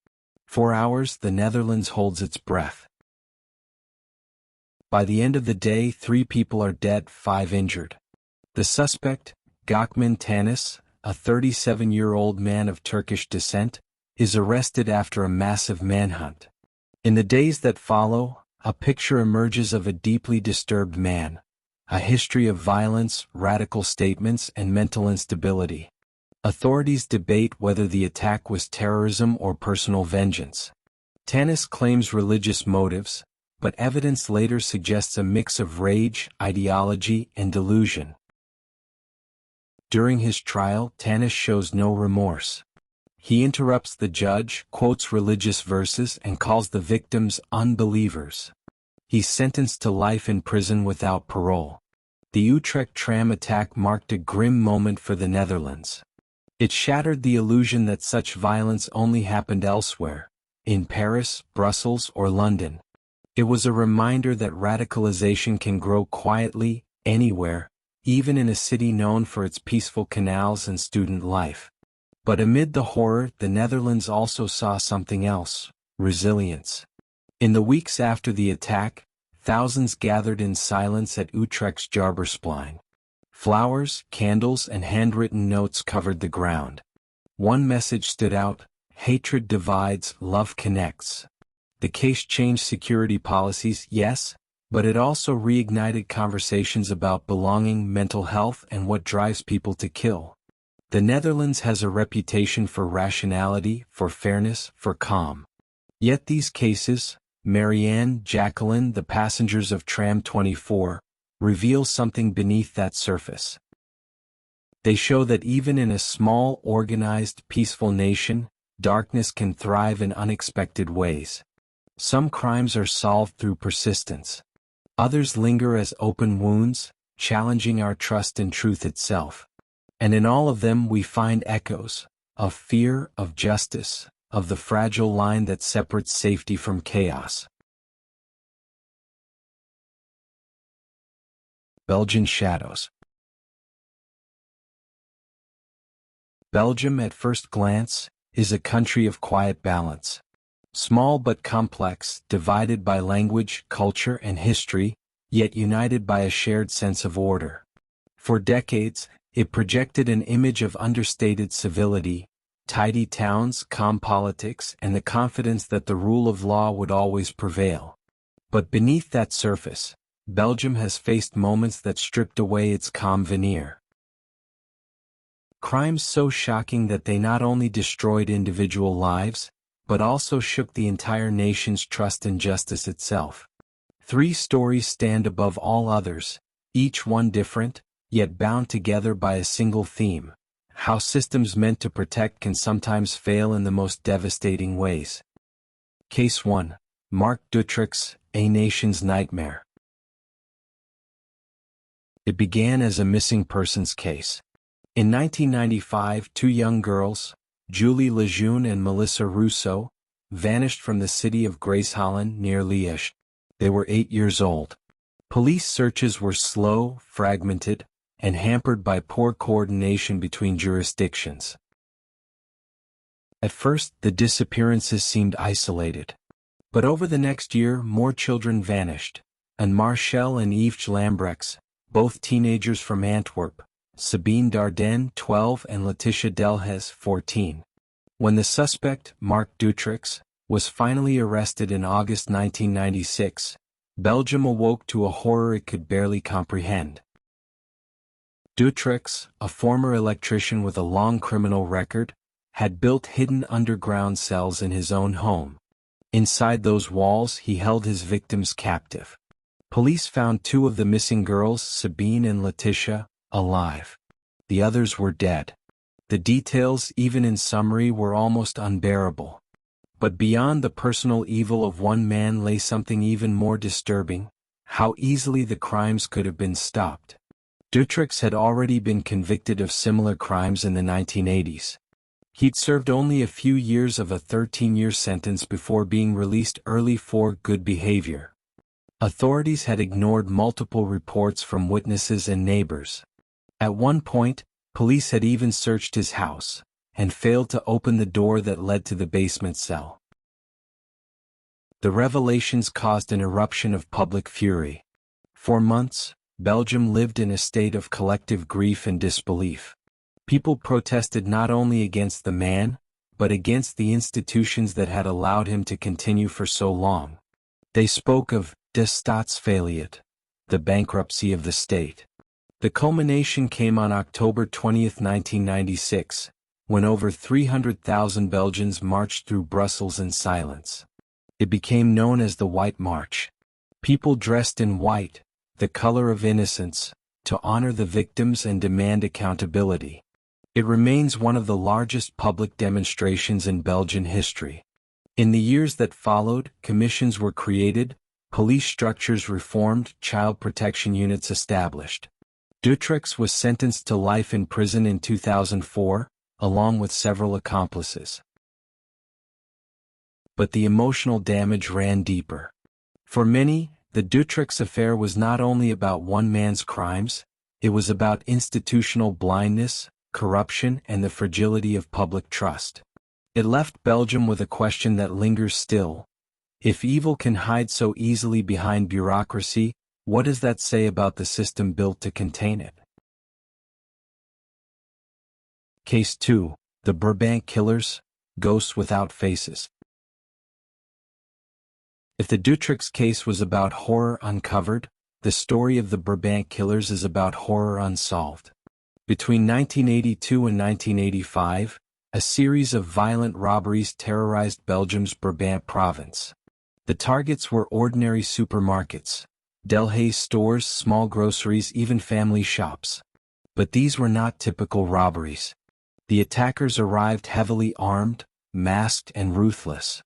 For hours, the Netherlands holds its breath. By the end of the day, 3 people are dead, 5 injured. The suspect, Gökmen Tanis, a 37-year-old man of Turkish descent, is arrested after a massive manhunt. In the days that follow, a picture emerges of a deeply disturbed man, a history of violence, radical statements, and mental instability. Authorities debate whether the attack was terrorism or personal vengeance. Tanis claims religious motives, but evidence later suggests a mix of rage, ideology, and delusion. During his trial, Tanis shows no remorse. He interrupts the judge, quotes religious verses, and calls the victims unbelievers. He's sentenced to life in prison without parole. The Utrecht tram attack marked a grim moment for the Netherlands. It shattered the illusion that such violence only happened elsewhere, in Paris, Brussels, or London. It was a reminder that radicalization can grow quietly, anywhere, even in a city known for its peaceful canals and student life. But amid the horror, the Netherlands also saw something else: resilience. In the weeks after the attack, thousands gathered in silence at Utrecht's Jarbersplein. Flowers, candles, and handwritten notes covered the ground. One message stood out: hatred divides, love connects. The case changed security policies, yes, but it also reignited conversations about belonging, mental health, and what drives people to kill. The Netherlands has a reputation for rationality, for fairness, for calm. Yet these cases, Marianne, Jacqueline, the passengers of Tram 24, reveal something beneath that surface. They show that even in a small, organized, peaceful nation, darkness can thrive in unexpected ways. Some crimes are solved through persistence. Others linger as open wounds, challenging our trust in truth itself. And in all of them we find echoes of fear, of justice, of the fragile line that separates safety from chaos. Belgian shadows. Belgium, at first glance, is a country of quiet balance. Small but complex, divided by language, culture, and history, yet united by a shared sense of order. For decades, it projected an image of understated civility, tidy towns, calm politics, and the confidence that the rule of law would always prevail. But beneath that surface, Belgium has faced moments that stripped away its calm veneer. Crimes so shocking that they not only destroyed individual lives, but also shook the entire nation's trust in justice itself. 3 stories stand above all others, each one different, yet bound together by a single theme: how systems meant to protect can sometimes fail in the most devastating ways. Case 1. Mark Dutrecht's A Nation's Nightmare. It began as a missing persons case. In 1995, 2 young girls, Julie Lejeune and Melissa Rousseau, vanished from the city of Gracehallen near Liège. They were 8 years old. Police searches were slow, fragmented, and hampered by poor coordination between jurisdictions. At first, the disappearances seemed isolated. But over the next year, more children vanished, and Marcel and Yves Lambrechts, both teenagers from Antwerp, Sabine Dardenne, 12, and Laetitia Delhez, 14. When the suspect, Mark Dutrechts, was finally arrested in August 1996, Belgium awoke to a horror it could barely comprehend. Dutrechts, a former electrician with a long criminal record, had built hidden underground cells in his own home. Inside those walls he held his victims captive. Police found two of the missing girls, Sabine and Letitia, alive. The others were dead. The details, even in summary, were almost unbearable. But beyond the personal evil of one man lay something even more disturbing: how easily the crimes could have been stopped. Dutrix had already been convicted of similar crimes in the 1980s. He'd served only a few years of a 13-year sentence before being released early for good behavior. Authorities had ignored multiple reports from witnesses and neighbors. At one point, police had even searched his house, and failed to open the door that led to the basement cell. The revelations caused an eruption of public fury. For months, Belgium lived in a state of collective grief and disbelief. People protested not only against the man, but against the institutions that had allowed him to continue for so long. They spoke of de staatsfailliet, the bankruptcy of the state. The culmination came on October 20, 1996, when over 300,000 Belgians marched through Brussels in silence. It became known as the White March. People dressed in white, the color of innocence, to honor the victims and demand accountability. It remains one of the largest public demonstrations in Belgian history. In the years that followed, commissions were created, police structures reformed, child protection units established. Dutrix was sentenced to life in prison in 2004, along with several accomplices. But the emotional damage ran deeper. For many, the Dutrix affair was not only about one man's crimes, it was about institutional blindness, corruption, and the fragility of public trust. It left Belgium with a question that lingers still. If evil can hide so easily behind bureaucracy, what does that say about the system built to contain it? Case 2. The Burbank Killers, Ghosts Without Faces. If the Dutrix case was about horror uncovered, the story of the Burbank Killers is about horror unsolved. Between 1982 and 1985, a series of violent robberies terrorized Belgium's Brabant province. The targets were ordinary supermarkets, Delhaize stores, small groceries, even family shops. But these were not typical robberies. The attackers arrived heavily armed, masked, and ruthless.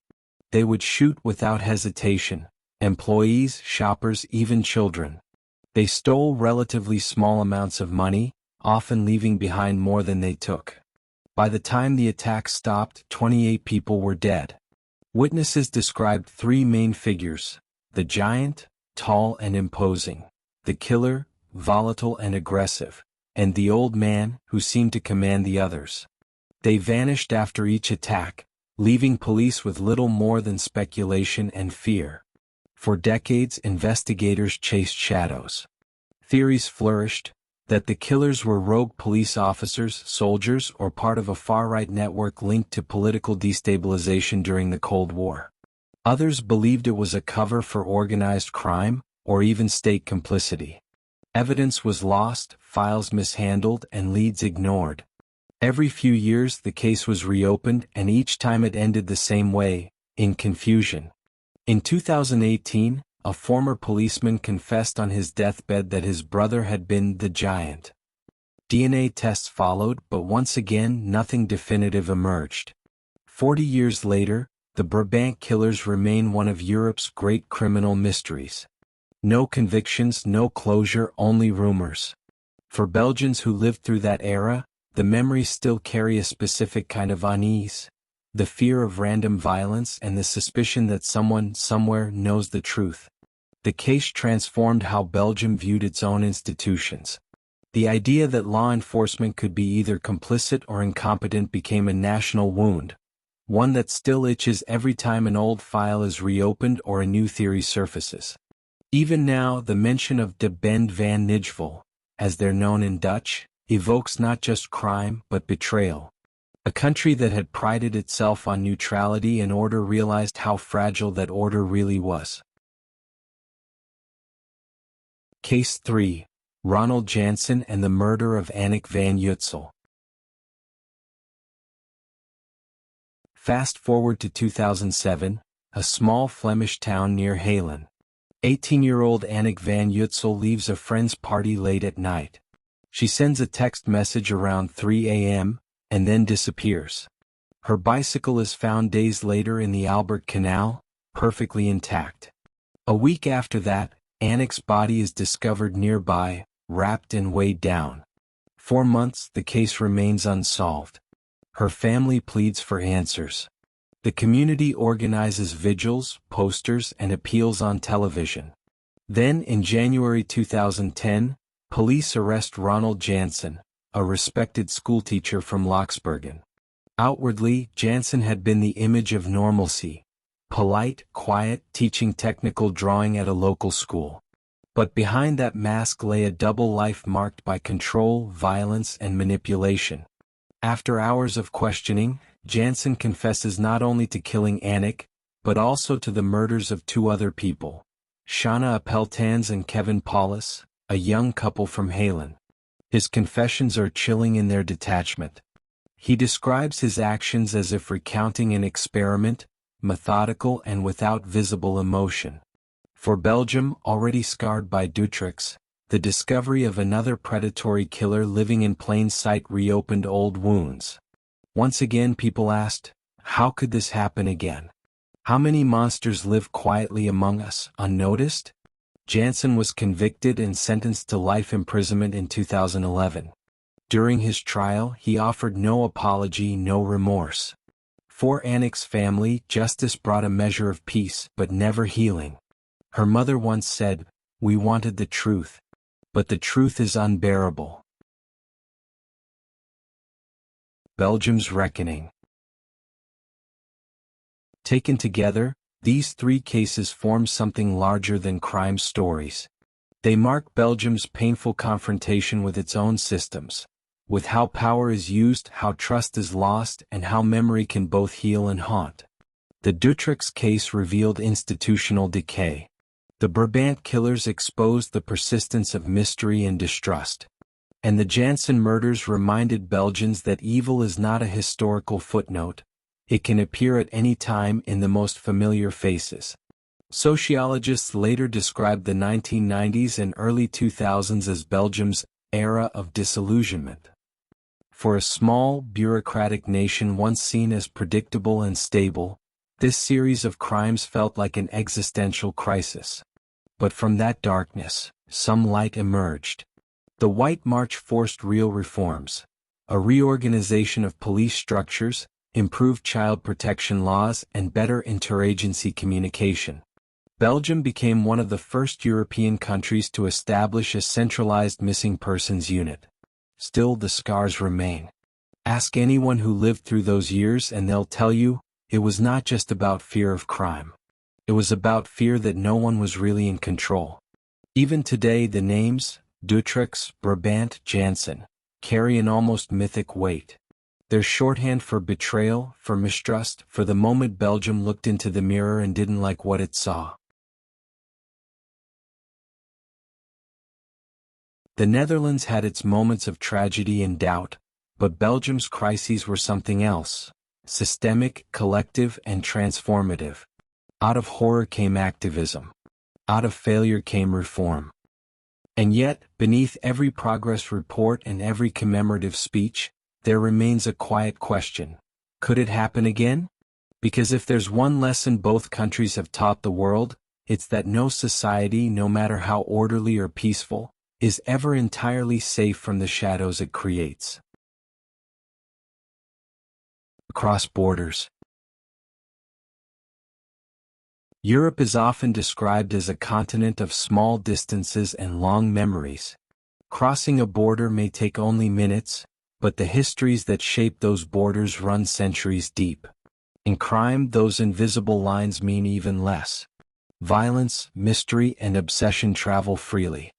They would shoot without hesitation, employees, shoppers, even children. They stole relatively small amounts of money, often leaving behind more than they took. By the time the attack stopped, 28 people were dead. Witnesses described three main figures: the giant, tall and imposing; the killer, volatile and aggressive; and the old man, who seemed to command the others. They vanished after each attack, leaving police with little more than speculation and fear. For decades, investigators chased shadows. Theories flourished that the killers were rogue police officers, soldiers, or part of a far-right network linked to political destabilization during the Cold War. Others believed it was a cover for organized crime, or even state complicity. Evidence was lost, files mishandled, and leads ignored. Every few years the case was reopened, and each time it ended the same way, in confusion. In 2018, a former policeman confessed on his deathbed that his brother had been the giant. DNA tests followed, but once again nothing definitive emerged. 40 years later, the Burbank Killers remain one of Europe's great criminal mysteries. No convictions, no closure, only rumors. For Belgians who lived through that era, the memories still carry a specific kind of unease. The fear of random violence and the suspicion that someone, somewhere, knows the truth. The case transformed how Belgium viewed its own institutions. The idea that law enforcement could be either complicit or incompetent became a national wound, one that still itches every time an old file is reopened or a new theory surfaces. Even now, the mention of de Bend van Nijvel, as they're known in Dutch, evokes not just crime but betrayal. A country that had prided itself on neutrality and order realized how fragile that order really was. Case 3. Ronald Jansen and the Murder of Annick van Utsel. Fast forward to 2007, a small Flemish town near Halen. 18-year-old Annick van Utsel leaves a friend's party late at night. She sends a text message around 3 a.m., and then disappears. Her bicycle is found days later in the Albert Canal, perfectly intact. A week after that, Annick's body is discovered nearby, wrapped and weighed down. 4 months, the case remains unsolved. Her family pleads for answers. The community organizes vigils, posters, and appeals on television. Then, in January 2010, police arrest Ronald Jansen, a respected schoolteacher from Loxbergen. Outwardly, Jansen had been the image of normalcy, polite, quiet, teaching technical drawing at a local school. But behind that mask lay a double life marked by control, violence, and manipulation. After hours of questioning, Jansen confesses not only to killing Annick, but also to the murders of 2 other people, Shana Appeltans and Kevin Paulus, a young couple from Halen. His confessions are chilling in their detachment. He describes his actions as if recounting an experiment, methodical and without visible emotion. For Belgium, already scarred by Dutrecht's, the discovery of another predatory killer living in plain sight reopened old wounds. Once again people asked, how could this happen again? How many monsters live quietly among us, unnoticed? Jansen was convicted and sentenced to life imprisonment in 2011. During his trial, he offered no apology, no remorse. For Annick's family, justice brought a measure of peace, but never healing. Her mother once said, "We wanted the truth, but the truth is unbearable." Belgium's reckoning. Taken together, these 3 cases form something larger than crime stories. They mark Belgium's painful confrontation with its own systems, with how power is used, how trust is lost, and how memory can both heal and haunt. The Dutrecht's case revealed institutional decay. The Brabant killers exposed the persistence of mystery and distrust. And the Jansen murders reminded Belgians that evil is not a historical footnote. It can appear at any time in the most familiar faces. Sociologists later described the 1990s and early 2000s as Belgium's era of disillusionment. For a small, bureaucratic nation once seen as predictable and stable, this series of crimes felt like an existential crisis. But from that darkness, some light emerged. The White March forced real reforms, a reorganization of police structures, improved child protection laws, and better interagency communication. Belgium became one of the first European countries to establish a centralized missing persons unit. Still, the scars remain. Ask anyone who lived through those years and they'll tell you, it was not just about fear of crime. It was about fear that no one was really in control. Even today, the names, Dutrecht's, Brabant, Jansen, carry an almost mythic weight. They're shorthand for betrayal, for mistrust, for the moment Belgium looked into the mirror and didn't like what it saw. The Netherlands had its moments of tragedy and doubt, but Belgium's crises were something else, systemic, collective, and transformative. Out of horror came activism. Out of failure came reform. And yet, beneath every progress report and every commemorative speech, there remains a quiet question. Could it happen again? Because if there's one lesson both countries have taught the world, it's that no society, no matter how orderly or peaceful, is ever entirely safe from the shadows it creates. Across borders. Europe is often described as a continent of small distances and long memories. Crossing a border may take only minutes, but the histories that shape those borders run centuries deep. In crime, those invisible lines mean even less. Violence, mystery, and obsession travel freely.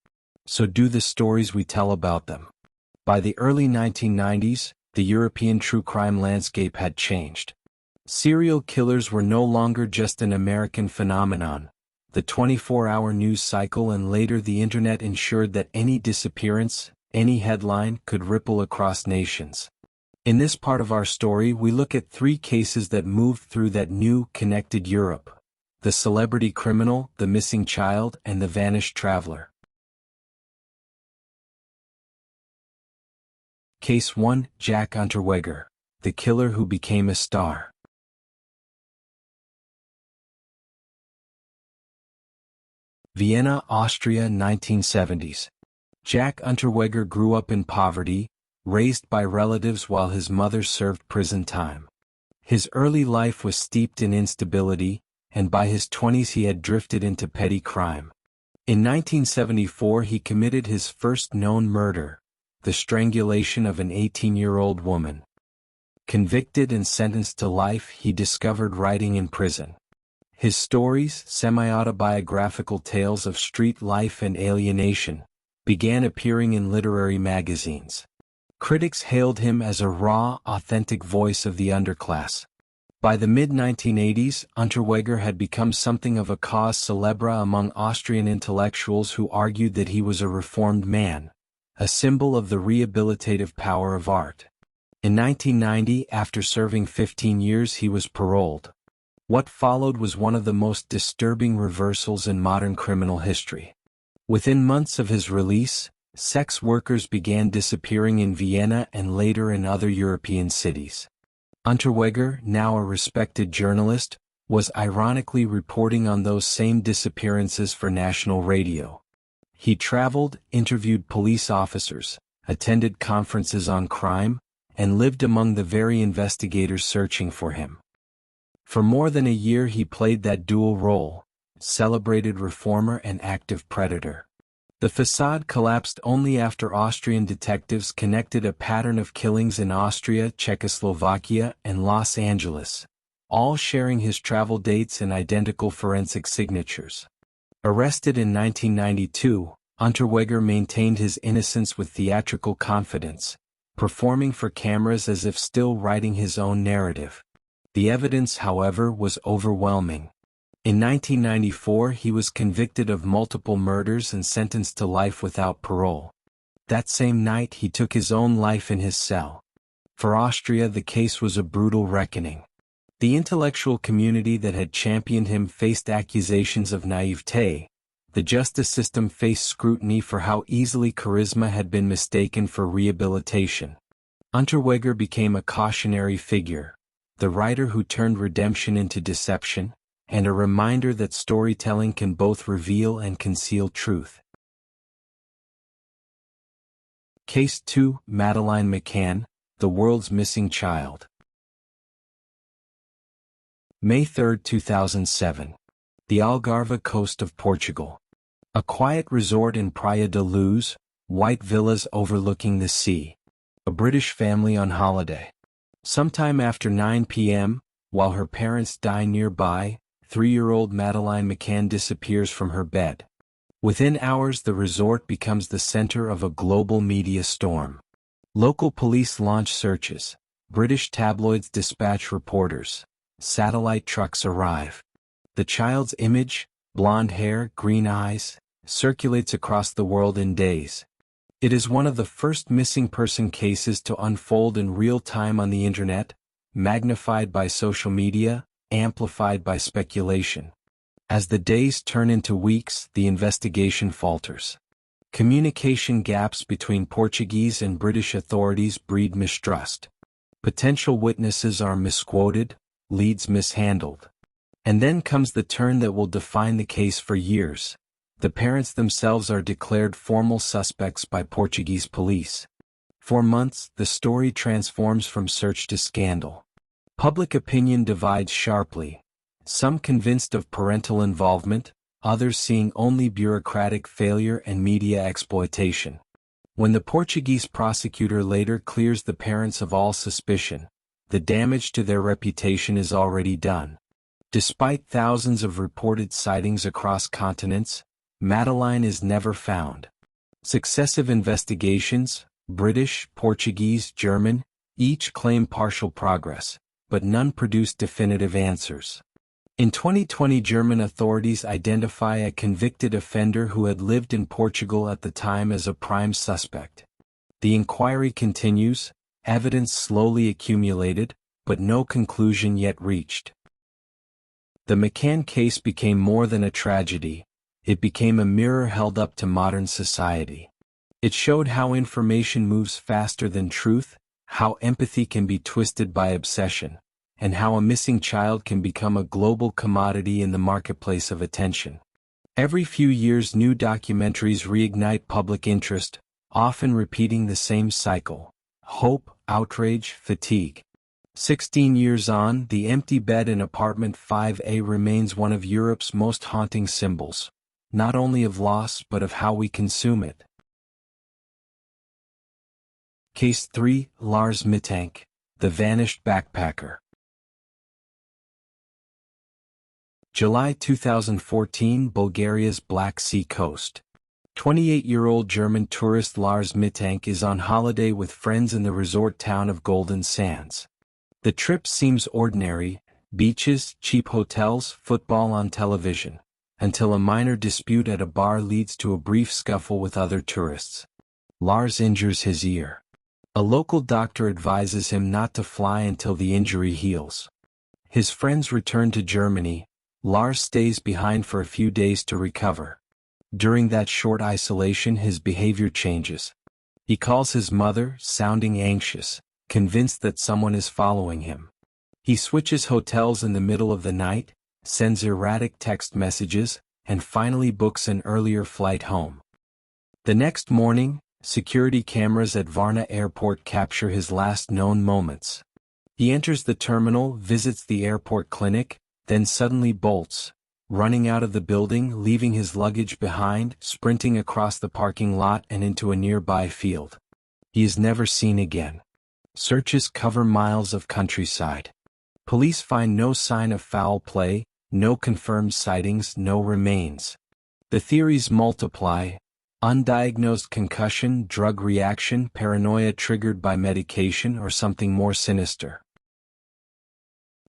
So do the stories we tell about them. By the early 1990s, the European true crime landscape had changed. Serial killers were no longer just an American phenomenon. The 24-hour news cycle and later the internet ensured that any disappearance, any headline, could ripple across nations. In this part of our story, we look at 3 cases that moved through that new, connected Europe: the celebrity criminal, the missing child, and the vanished traveler. Case 1, Jack Unterweger, the killer who became a star. Vienna, Austria, 1970s. Jack Unterweger grew up in poverty, raised by relatives while his mother served prison time. His early life was steeped in instability, and by his 20s he had drifted into petty crime. In 1974 he committed his first known murder, the strangulation of an 18-year-old woman. Convicted and sentenced to life, he discovered writing in prison. His stories, semi-autobiographical tales of street life and alienation, began appearing in literary magazines. Critics hailed him as a raw, authentic voice of the underclass. By the mid-1980s, Unterweger had become something of a cause célèbre among Austrian intellectuals who argued that he was a reformed man, a symbol of the rehabilitative power of art. In 1990, after serving 15 years, he was paroled. What followed was one of the most disturbing reversals in modern criminal history. Within months of his release, sex workers began disappearing in Vienna and later in other European cities. Unterweger, now a respected journalist, was ironically reporting on those same disappearances for national radio. He traveled, interviewed police officers, attended conferences on crime, and lived among the very investigators searching for him. For more than a year he played that dual role, celebrated reformer and active predator. The facade collapsed only after Austrian detectives connected a pattern of killings in Austria, Czechoslovakia, and Los Angeles, all sharing his travel dates and identical forensic signatures. Arrested in 1992, Unterweger maintained his innocence with theatrical confidence, performing for cameras as if still writing his own narrative. The evidence, however, was overwhelming. In 1994 he was convicted of multiple murders and sentenced to life without parole. That same night he took his own life in his cell. For Austria the case was a brutal reckoning. The intellectual community that had championed him faced accusations of naivete. The justice system faced scrutiny for how easily charisma had been mistaken for rehabilitation. Unterweger became a cautionary figure, the writer who turned redemption into deception, and a reminder that storytelling can both reveal and conceal truth. Case 2, Madeleine McCann, the world's missing child. May 3, 2007. The Algarve coast of Portugal. A quiet resort in Praia da Luz, white villas overlooking the sea. A British family on holiday. Sometime after 9 p.m., while her parents dine nearby, 3-year-old Madeleine McCann disappears from her bed. Within hours the resort becomes the center of a global media storm. Local police launch searches, British tabloids dispatch reporters, satellite trucks arrive. The child's image, blonde hair, green eyes, circulates across the world in days. It is one of the first missing person cases to unfold in real time on the internet, magnified by social media, amplified by speculation. As the days turn into weeks, the investigation falters. Communication gaps between Portuguese and British authorities breed mistrust. Potential witnesses are misquoted, leads mishandled. And then comes the turn that will define the case for years. The parents themselves are declared formal suspects by Portuguese police. For months, the story transforms from search to scandal. Public opinion divides sharply, some convinced of parental involvement, others seeing only bureaucratic failure and media exploitation. When the Portuguese prosecutor later clears the parents of all suspicion, the damage to their reputation is already done. Despite thousands of reported sightings across continents, Madeleine is never found. Successive investigations, British, Portuguese, German, each claim partial progress, but none produced definitive answers. In 2020, German authorities identify a convicted offender who had lived in Portugal at the time as a prime suspect. The inquiry continues, Evidence slowly accumulated, but no conclusion yet reached. The McCann case became more than a tragedy, it became a mirror held up to modern society. It showed how information moves faster than truth, how empathy can be twisted by obsession, and how a missing child can become a global commodity in the marketplace of attention. Every few years new documentaries reignite public interest, often repeating the same cycle: hope, outrage, fatigue. 16 years on, the empty bed in apartment 5A remains one of Europe's most haunting symbols, not only of loss but of how we consume it. Case 3, Lars Mittank, the vanished backpacker. July 2014, Bulgaria's Black Sea coast. 28-year-old German tourist Lars Mittank is on holiday with friends in the resort town of Golden Sands. The trip seems ordinary: beaches, cheap hotels, football on television, until a minor dispute at a bar leads to a brief scuffle with other tourists. Lars injures his ear. A local doctor advises him not to fly until the injury heals. His friends return to Germany. Lars stays behind for a few days to recover. During that short isolation, his behavior changes. He calls his mother, sounding anxious, convinced that someone is following him. He switches hotels in the middle of the night, sends erratic text messages, and finally books an earlier flight home. The next morning, security cameras at Varna airport capture his last known moments. He enters the terminal, visits the airport clinic, then suddenly bolts, running out of the building, leaving his luggage behind, sprinting across the parking lot and into a nearby field. He is never seen again. Searches cover miles of countryside. Police find no sign of foul play, no confirmed sightings, no remains. The theories multiply: undiagnosed concussion, drug reaction, paranoia triggered by medication, or something more sinister.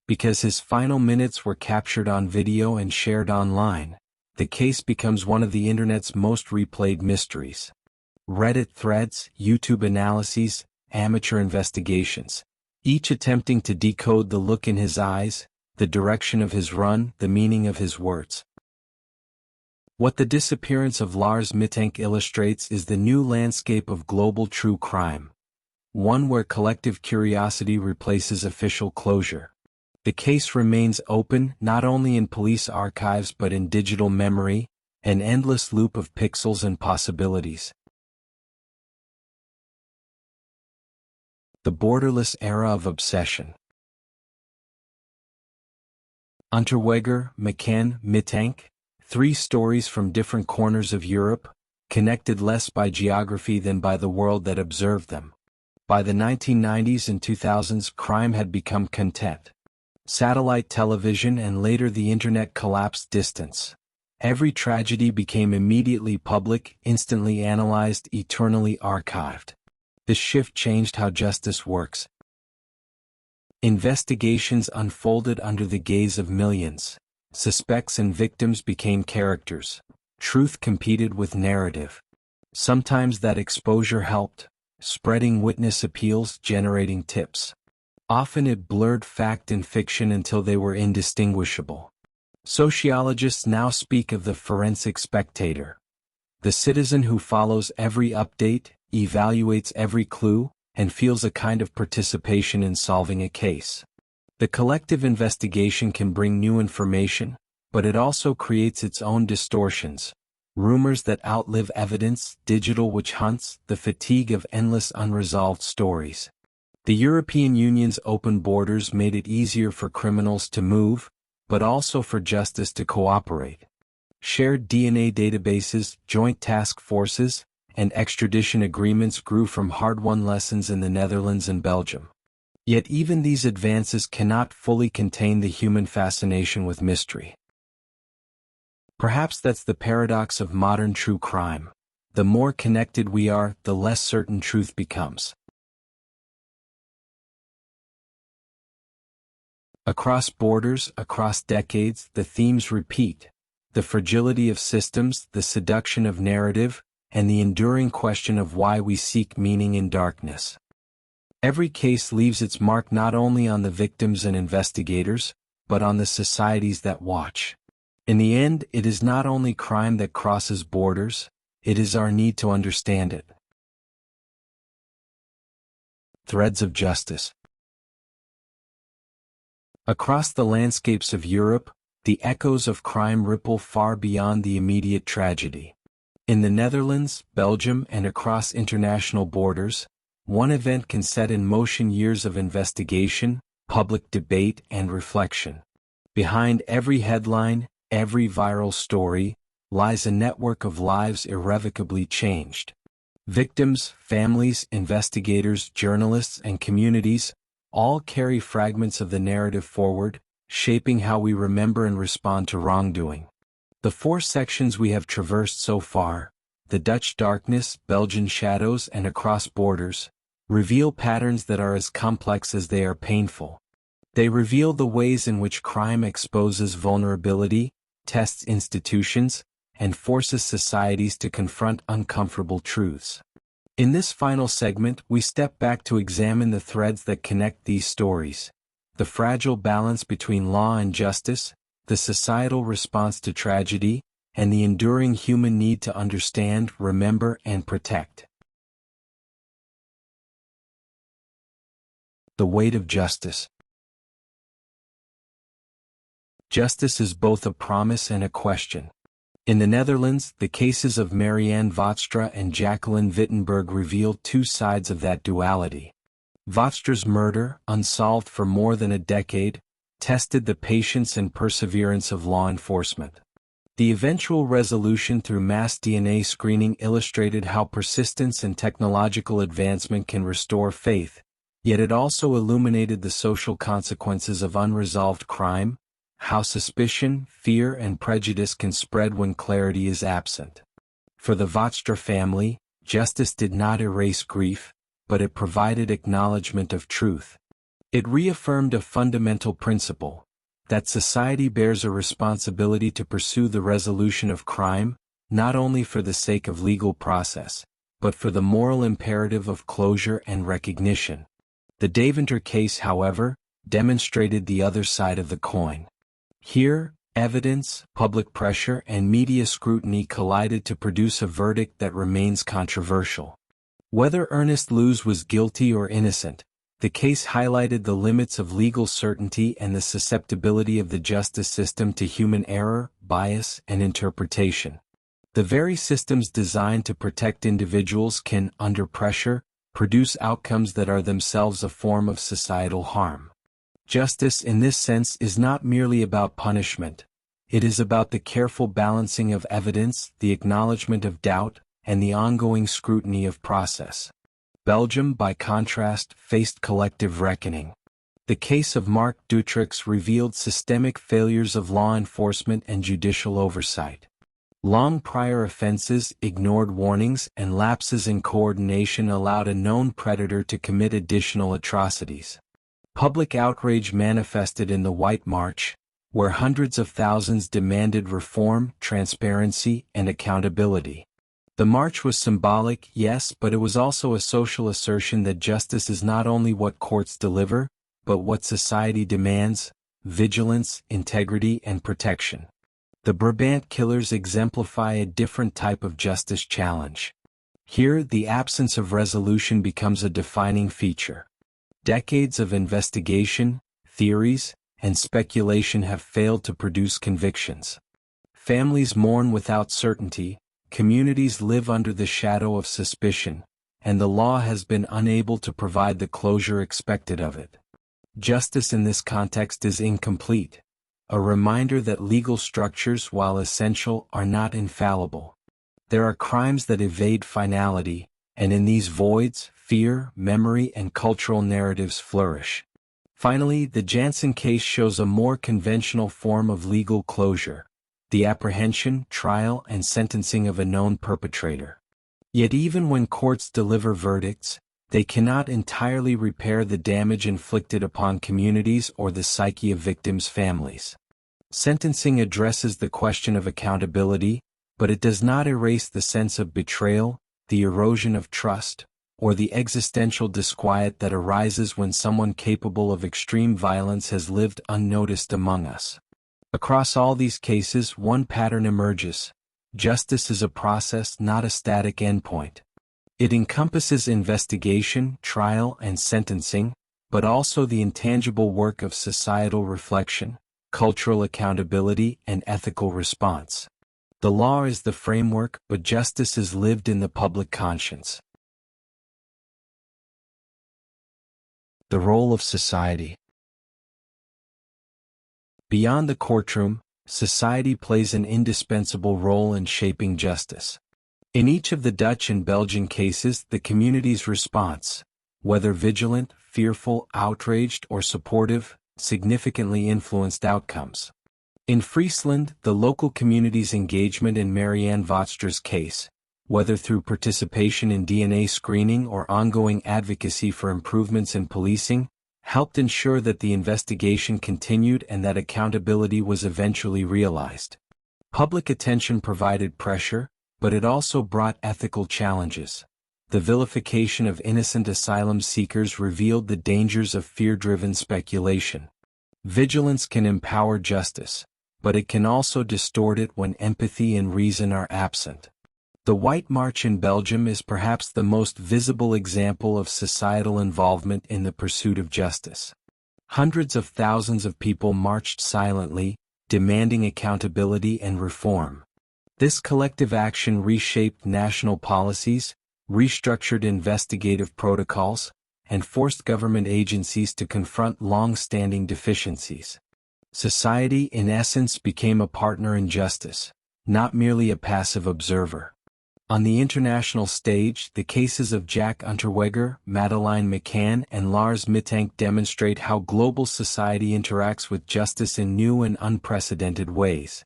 Because his final minutes were captured on video and shared online, the case becomes one of the internet's most replayed mysteries. Reddit threads, YouTube analyses, amateur investigations, each attempting to decode the look in his eyes, the direction of his run, the meaning of his words. What the disappearance of Lars Mittank illustrates is the new landscape of global true crime, one where collective curiosity replaces official closure. The case remains open, not only in police archives but in digital memory, an endless loop of pixels and possibilities. The borderless era of obsession. Unterweger, McCann, Mittank, three stories from different corners of Europe, connected less by geography than by the world that observed them. By the 1990s and 2000s, crime had become content. Satellite television and later the internet collapsed distance. Every tragedy became immediately public, instantly analyzed, eternally archived. This shift changed how justice works. Investigations unfolded under the gaze of millions. Suspects and victims became characters. Truth competed with narrative. Sometimes that exposure helped, spreading witness appeals, generating tips. Often it blurred fact and fiction until they were indistinguishable. Sociologists now speak of the forensic spectator, the citizen who follows every update, evaluates every clue, and feels a kind of participation in solving a case. The collective investigation can bring new information, but it also creates its own distortions. Rumors that outlive evidence, digital witch hunts, the fatigue of endless unresolved stories. The European Union's open borders made it easier for criminals to move, but also for justice to cooperate. Shared DNA databases, joint task forces, and extradition agreements grew from hard-won lessons in the Netherlands and Belgium. Yet even these advances cannot fully contain the human fascination with mystery. Perhaps that's the paradox of modern true crime. The more connected we are, the less certain truth becomes. Across borders, across decades, the themes repeat: the fragility of systems, the seduction of narrative, and the enduring question of why we seek meaning in darkness. Every case leaves its mark not only on the victims and investigators, but on the societies that watch. In the end, it is not only crime that crosses borders, it is our need to understand it. Threads of justice. Across the landscapes of Europe, the echoes of crime ripple far beyond the immediate tragedy. In the Netherlands, Belgium, and across international borders, one event can set in motion years of investigation, public debate, and reflection. Behind every headline, every viral story, lies a network of lives irrevocably changed. Victims, families, investigators, journalists, and communities all carry fragments of the narrative forward, shaping how we remember and respond to wrongdoing. The 4 sections we have traversed so far, the Dutch darkness, Belgian shadows, and across borders, reveal patterns that are as complex as they are painful. They reveal the ways in which crime exposes vulnerability, tests institutions, and forces societies to confront uncomfortable truths. In this final segment, we step back to examine the threads that connect these stories, the fragile balance between law and justice, the societal response to tragedy, and the enduring human need to understand, remember, and protect. The weight of justice. Justice is both a promise and a question. In the Netherlands, the cases of Marianne Vaatstra and Jacqueline Wittenberg reveal 2 sides of that duality. Vaatstra's murder, unsolved for more than a decade, tested the patience and perseverance of law enforcement. The eventual resolution through mass DNA screening illustrated how persistence and technological advancement can restore faith, yet it also illuminated the social consequences of unresolved crime, how suspicion, fear, and prejudice can spread when clarity is absent. For the Vaatstra family, justice did not erase grief, but it provided acknowledgement of truth. It reaffirmed a fundamental principle, that society bears a responsibility to pursue the resolution of crime, not only for the sake of legal process, but for the moral imperative of closure and recognition. The Deventer case, however, demonstrated the other side of the coin. Here, evidence, public pressure, and media scrutiny collided to produce a verdict that remains controversial. Whether Ernest Luz was guilty or innocent, the case highlighted the limits of legal certainty and the susceptibility of the justice system to human error, bias, and interpretation. The very systems designed to protect individuals can, under pressure, produce outcomes that are themselves a form of societal harm. Justice in this sense is not merely about punishment. It is about the careful balancing of evidence, the acknowledgement of doubt, and the ongoing scrutiny of process. Belgium, by contrast, faced collective reckoning. The case of Marc Dutroux revealed systemic failures of law enforcement and judicial oversight. Long prior offenses, ignored warnings, and lapses in coordination allowed a known predator to commit additional atrocities. Public outrage manifested in the White March, where hundreds of thousands demanded reform, transparency, and accountability. The march was symbolic, yes, but it was also a social assertion that justice is not only what courts deliver, but what society demands: vigilance, integrity, and protection. The Brabant killers exemplify a different type of justice challenge. Here, the absence of resolution becomes a defining feature. Decades of investigation, theories, and speculation have failed to produce convictions. Families mourn without certainty, communities live under the shadow of suspicion, and the law has been unable to provide the closure expected of it. Justice in this context is incomplete, a reminder that legal structures, while essential, are not infallible. There are crimes that evade finality, and in these voids, fear, memory, and cultural narratives flourish. Finally, the Janssen case shows a more conventional form of legal closure: the apprehension, trial, and sentencing of a known perpetrator. Yet even when courts deliver verdicts, they cannot entirely repair the damage inflicted upon communities or the psyche of victims' families. Sentencing addresses the question of accountability, but it does not erase the sense of betrayal, the erosion of trust, or the existential disquiet that arises when someone capable of extreme violence has lived unnoticed among us. Across all these cases, one pattern emerges. Justice is a process, not a static endpoint. It encompasses investigation, trial, and sentencing, but also the intangible work of societal reflection, cultural accountability, and ethical response. The law is the framework, but justice is lived in the public conscience. The role of society. Beyond the courtroom, society plays an indispensable role in shaping justice. In each of the Dutch and Belgian cases, the community's response, whether vigilant, fearful, outraged, or supportive, significantly influenced outcomes. In Friesland, the local community's engagement in Marianne Vautstra's case, whether through participation in DNA screening or ongoing advocacy for improvements in policing, helped ensure that the investigation continued and that accountability was eventually realized. Public attention provided pressure, but it also brought ethical challenges. The vilification of innocent asylum seekers revealed the dangers of fear-driven speculation. Vigilance can empower justice, but it can also distort it when empathy and reason are absent. The White March in Belgium is perhaps the most visible example of societal involvement in the pursuit of justice. Hundreds of thousands of people marched silently, demanding accountability and reform. This collective action reshaped national policies, restructured investigative protocols, and forced government agencies to confront long-standing deficiencies. Society, in essence, became a partner in justice, not merely a passive observer. On the international stage, the cases of Jack Unterweger, Madeleine McCann, and Lars Mittank demonstrate how global society interacts with justice in new and unprecedented ways.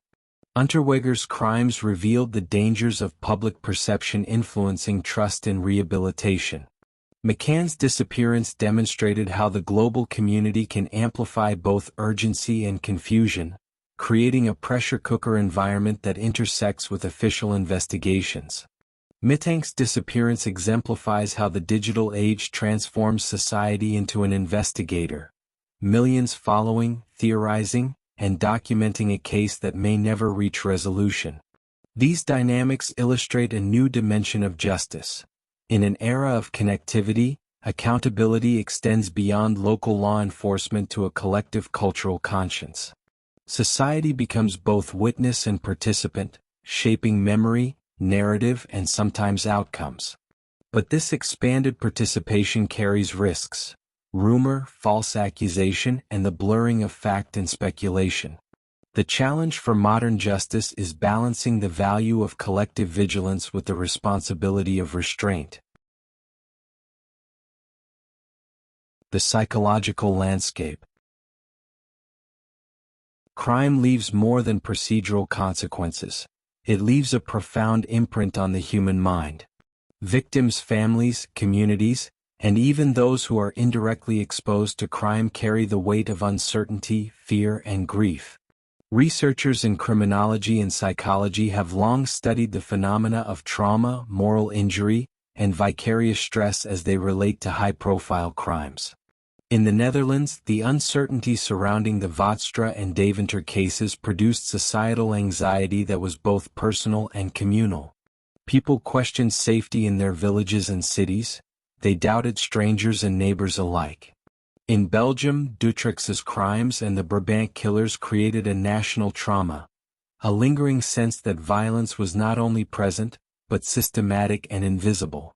Unterweger's crimes revealed the dangers of public perception influencing trust in rehabilitation. McCann's disappearance demonstrated how the global community can amplify both urgency and confusion, creating a pressure cooker environment that intersects with official investigations. Mittank's disappearance exemplifies how the digital age transforms society into an investigator, millions following, theorizing, and documenting a case that may never reach resolution. These dynamics illustrate a new dimension of justice. In an era of connectivity, accountability extends beyond local law enforcement to a collective cultural conscience. Society becomes both witness and participant, shaping memory, narrative, and sometimes outcomes. But this expanded participation carries risks: rumor, false accusation, and the blurring of fact and speculation. The challenge for modern justice is balancing the value of collective vigilance with the responsibility of restraint. The psychological landscape. Crime leaves more than procedural consequences. It leaves a profound imprint on the human mind. Victims' families, communities, and even those who are indirectly exposed to crime carry the weight of uncertainty, fear, and grief. Researchers in criminology and psychology have long studied the phenomena of trauma, moral injury, and vicarious stress as they relate to high-profile crimes. In the Netherlands, the uncertainty surrounding the Vaatstra and Deventer cases produced societal anxiety that was both personal and communal. People questioned safety in their villages and cities. They doubted strangers and neighbors alike. In Belgium, Dutrex's crimes and the Brabant killers created a national trauma, a lingering sense that violence was not only present, but systematic and invisible.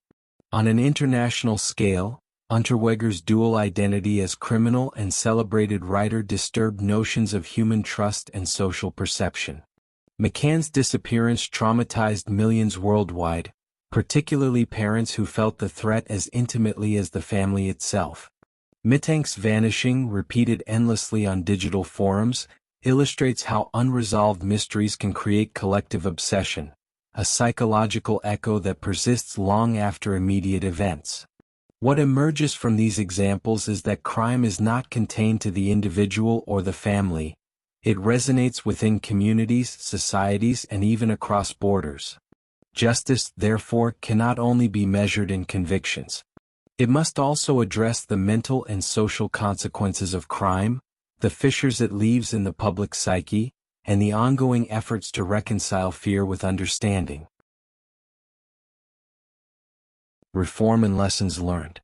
On an international scale, Unterweger's dual identity as criminal and celebrated writer disturbed notions of human trust and social perception. McCann's disappearance traumatized millions worldwide, particularly parents who felt the threat as intimately as the family itself. Mittank's vanishing, repeated endlessly on digital forums, illustrates how unresolved mysteries can create collective obsession, a psychological echo that persists long after immediate events. What emerges from these examples is that crime is not contained to the individual or the family. It resonates within communities, societies, and even across borders. Justice, therefore, cannot only be measured in convictions. It must also address the mental and social consequences of crime, the fissures it leaves in the public psyche, and the ongoing efforts to reconcile fear with understanding. Reform and lessons learned.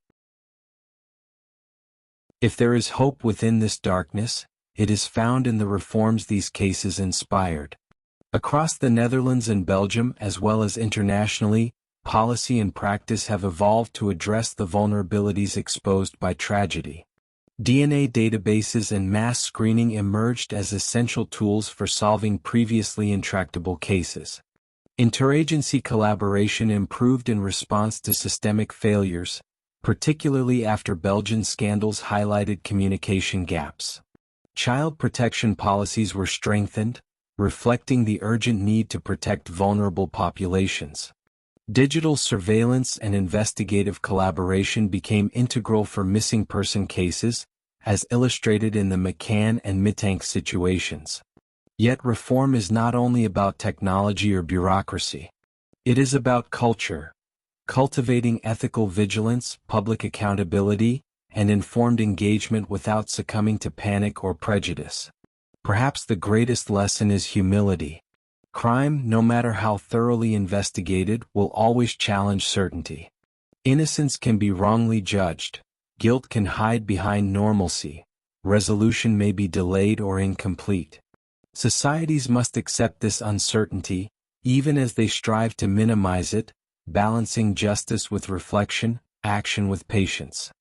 If there is hope within this darkness, it is found in the reforms these cases inspired. Across the Netherlands and Belgium as well as internationally, policy and practice have evolved to address the vulnerabilities exposed by tragedy. DNA databases and mass screening emerged as essential tools for solving previously intractable cases. Interagency collaboration improved in response to systemic failures, particularly after Belgian scandals highlighted communication gaps. Child protection policies were strengthened, reflecting the urgent need to protect vulnerable populations. Digital surveillance and investigative collaboration became integral for missing person cases, as illustrated in the McCann and Mittank situations. Yet reform is not only about technology or bureaucracy. It is about culture, cultivating ethical vigilance, public accountability, and informed engagement without succumbing to panic or prejudice. Perhaps the greatest lesson is humility. Crime, no matter how thoroughly investigated, will always challenge certainty. Innocence can be wrongly judged, guilt can hide behind normalcy, resolution may be delayed or incomplete. Societies must accept this uncertainty, even as they strive to minimize it, balancing justice with reflection, action with patience.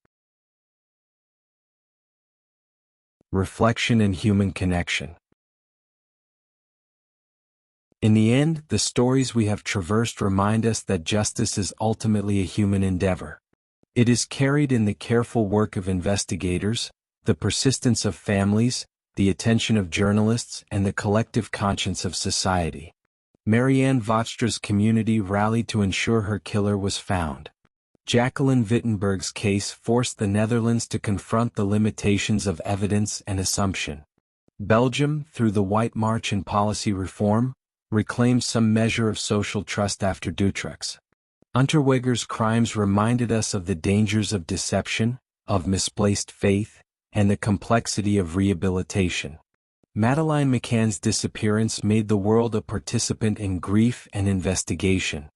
Reflection and human connection. In the end, the stories we have traversed remind us that justice is ultimately a human endeavor. It is carried in the careful work of investigators, the persistence of families, the attention of journalists, and the collective conscience of society. Marianne Vaatstra's community rallied to ensure her killer was found. Jacqueline Wittenberg's case forced the Netherlands to confront the limitations of evidence and assumption. Belgium, through the White March and policy reform, reclaimed some measure of social trust after Dutrecht's. Unterweger's crimes reminded us of the dangers of deception, of misplaced faith, and the complexity of rehabilitation. Madeleine McCann's disappearance made the world a participant in grief and investigation.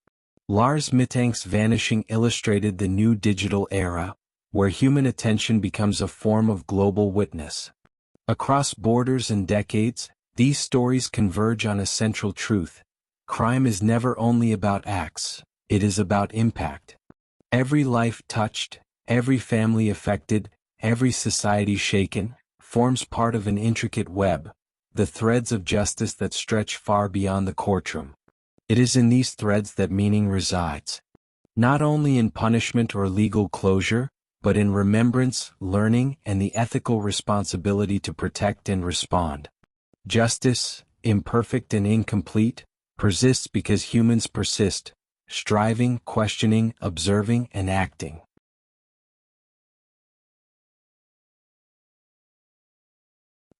Lars Mittank's vanishing illustrated the new digital era, where human attention becomes a form of global witness. Across borders and decades, these stories converge on a central truth: crime is never only about acts, it is about impact. Every life touched, every family affected, every society shaken, forms part of an intricate web, the threads of justice that stretch far beyond the courtroom. It is in these threads that meaning resides. Not only in punishment or legal closure, but in remembrance, learning, and the ethical responsibility to protect and respond. Justice, imperfect and incomplete, persists because humans persist, striving, questioning, observing, and acting.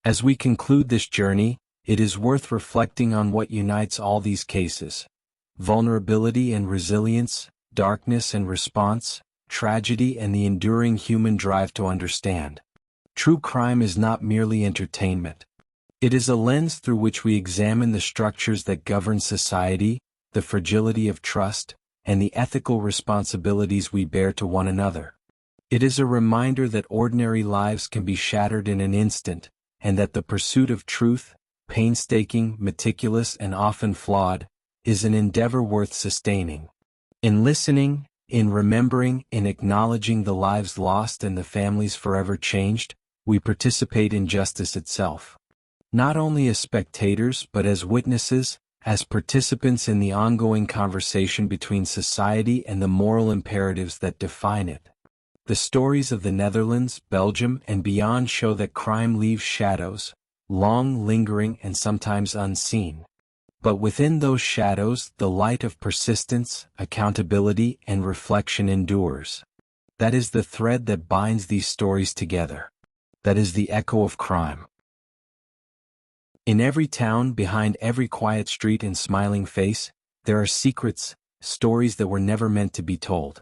As we conclude this journey, it is worth reflecting on what unites all these cases: vulnerability and resilience, darkness and response, tragedy and the enduring human drive to understand. True crime is not merely entertainment. It is a lens through which we examine the structures that govern society, the fragility of trust, and the ethical responsibilities we bear to one another. It is a reminder that ordinary lives can be shattered in an instant, and that the pursuit of truth, painstaking, meticulous, and often flawed, is an endeavor worth sustaining. In listening, in remembering, in acknowledging the lives lost and the families forever changed, we participate in justice itself. Not only as spectators but as witnesses, as participants in the ongoing conversation between society and the moral imperatives that define it. The stories of the Netherlands, Belgium, and beyond show that crime leaves shadows, long, lingering, and sometimes unseen. But within those shadows, the light of persistence, accountability, and reflection endures. That is the thread that binds these stories together. That is the echo of crime. In every town, behind every quiet street and smiling face, there are secrets, stories that were never meant to be told.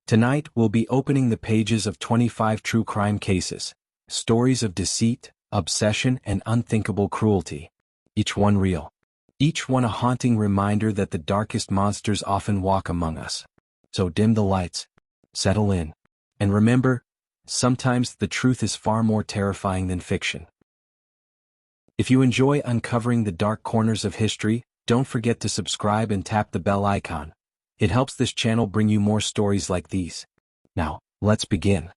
Tonight we'll be opening the pages of 25 true crime cases, stories of deceit, obsession, and unthinkable cruelty. Each one real. Each one a haunting reminder that the darkest monsters often walk among us. So dim the lights, settle in, and remember, sometimes the truth is far more terrifying than fiction. If you enjoy uncovering the dark corners of history, don't forget to subscribe and tap the bell icon. It helps this channel bring you more stories like these. Now, let's begin.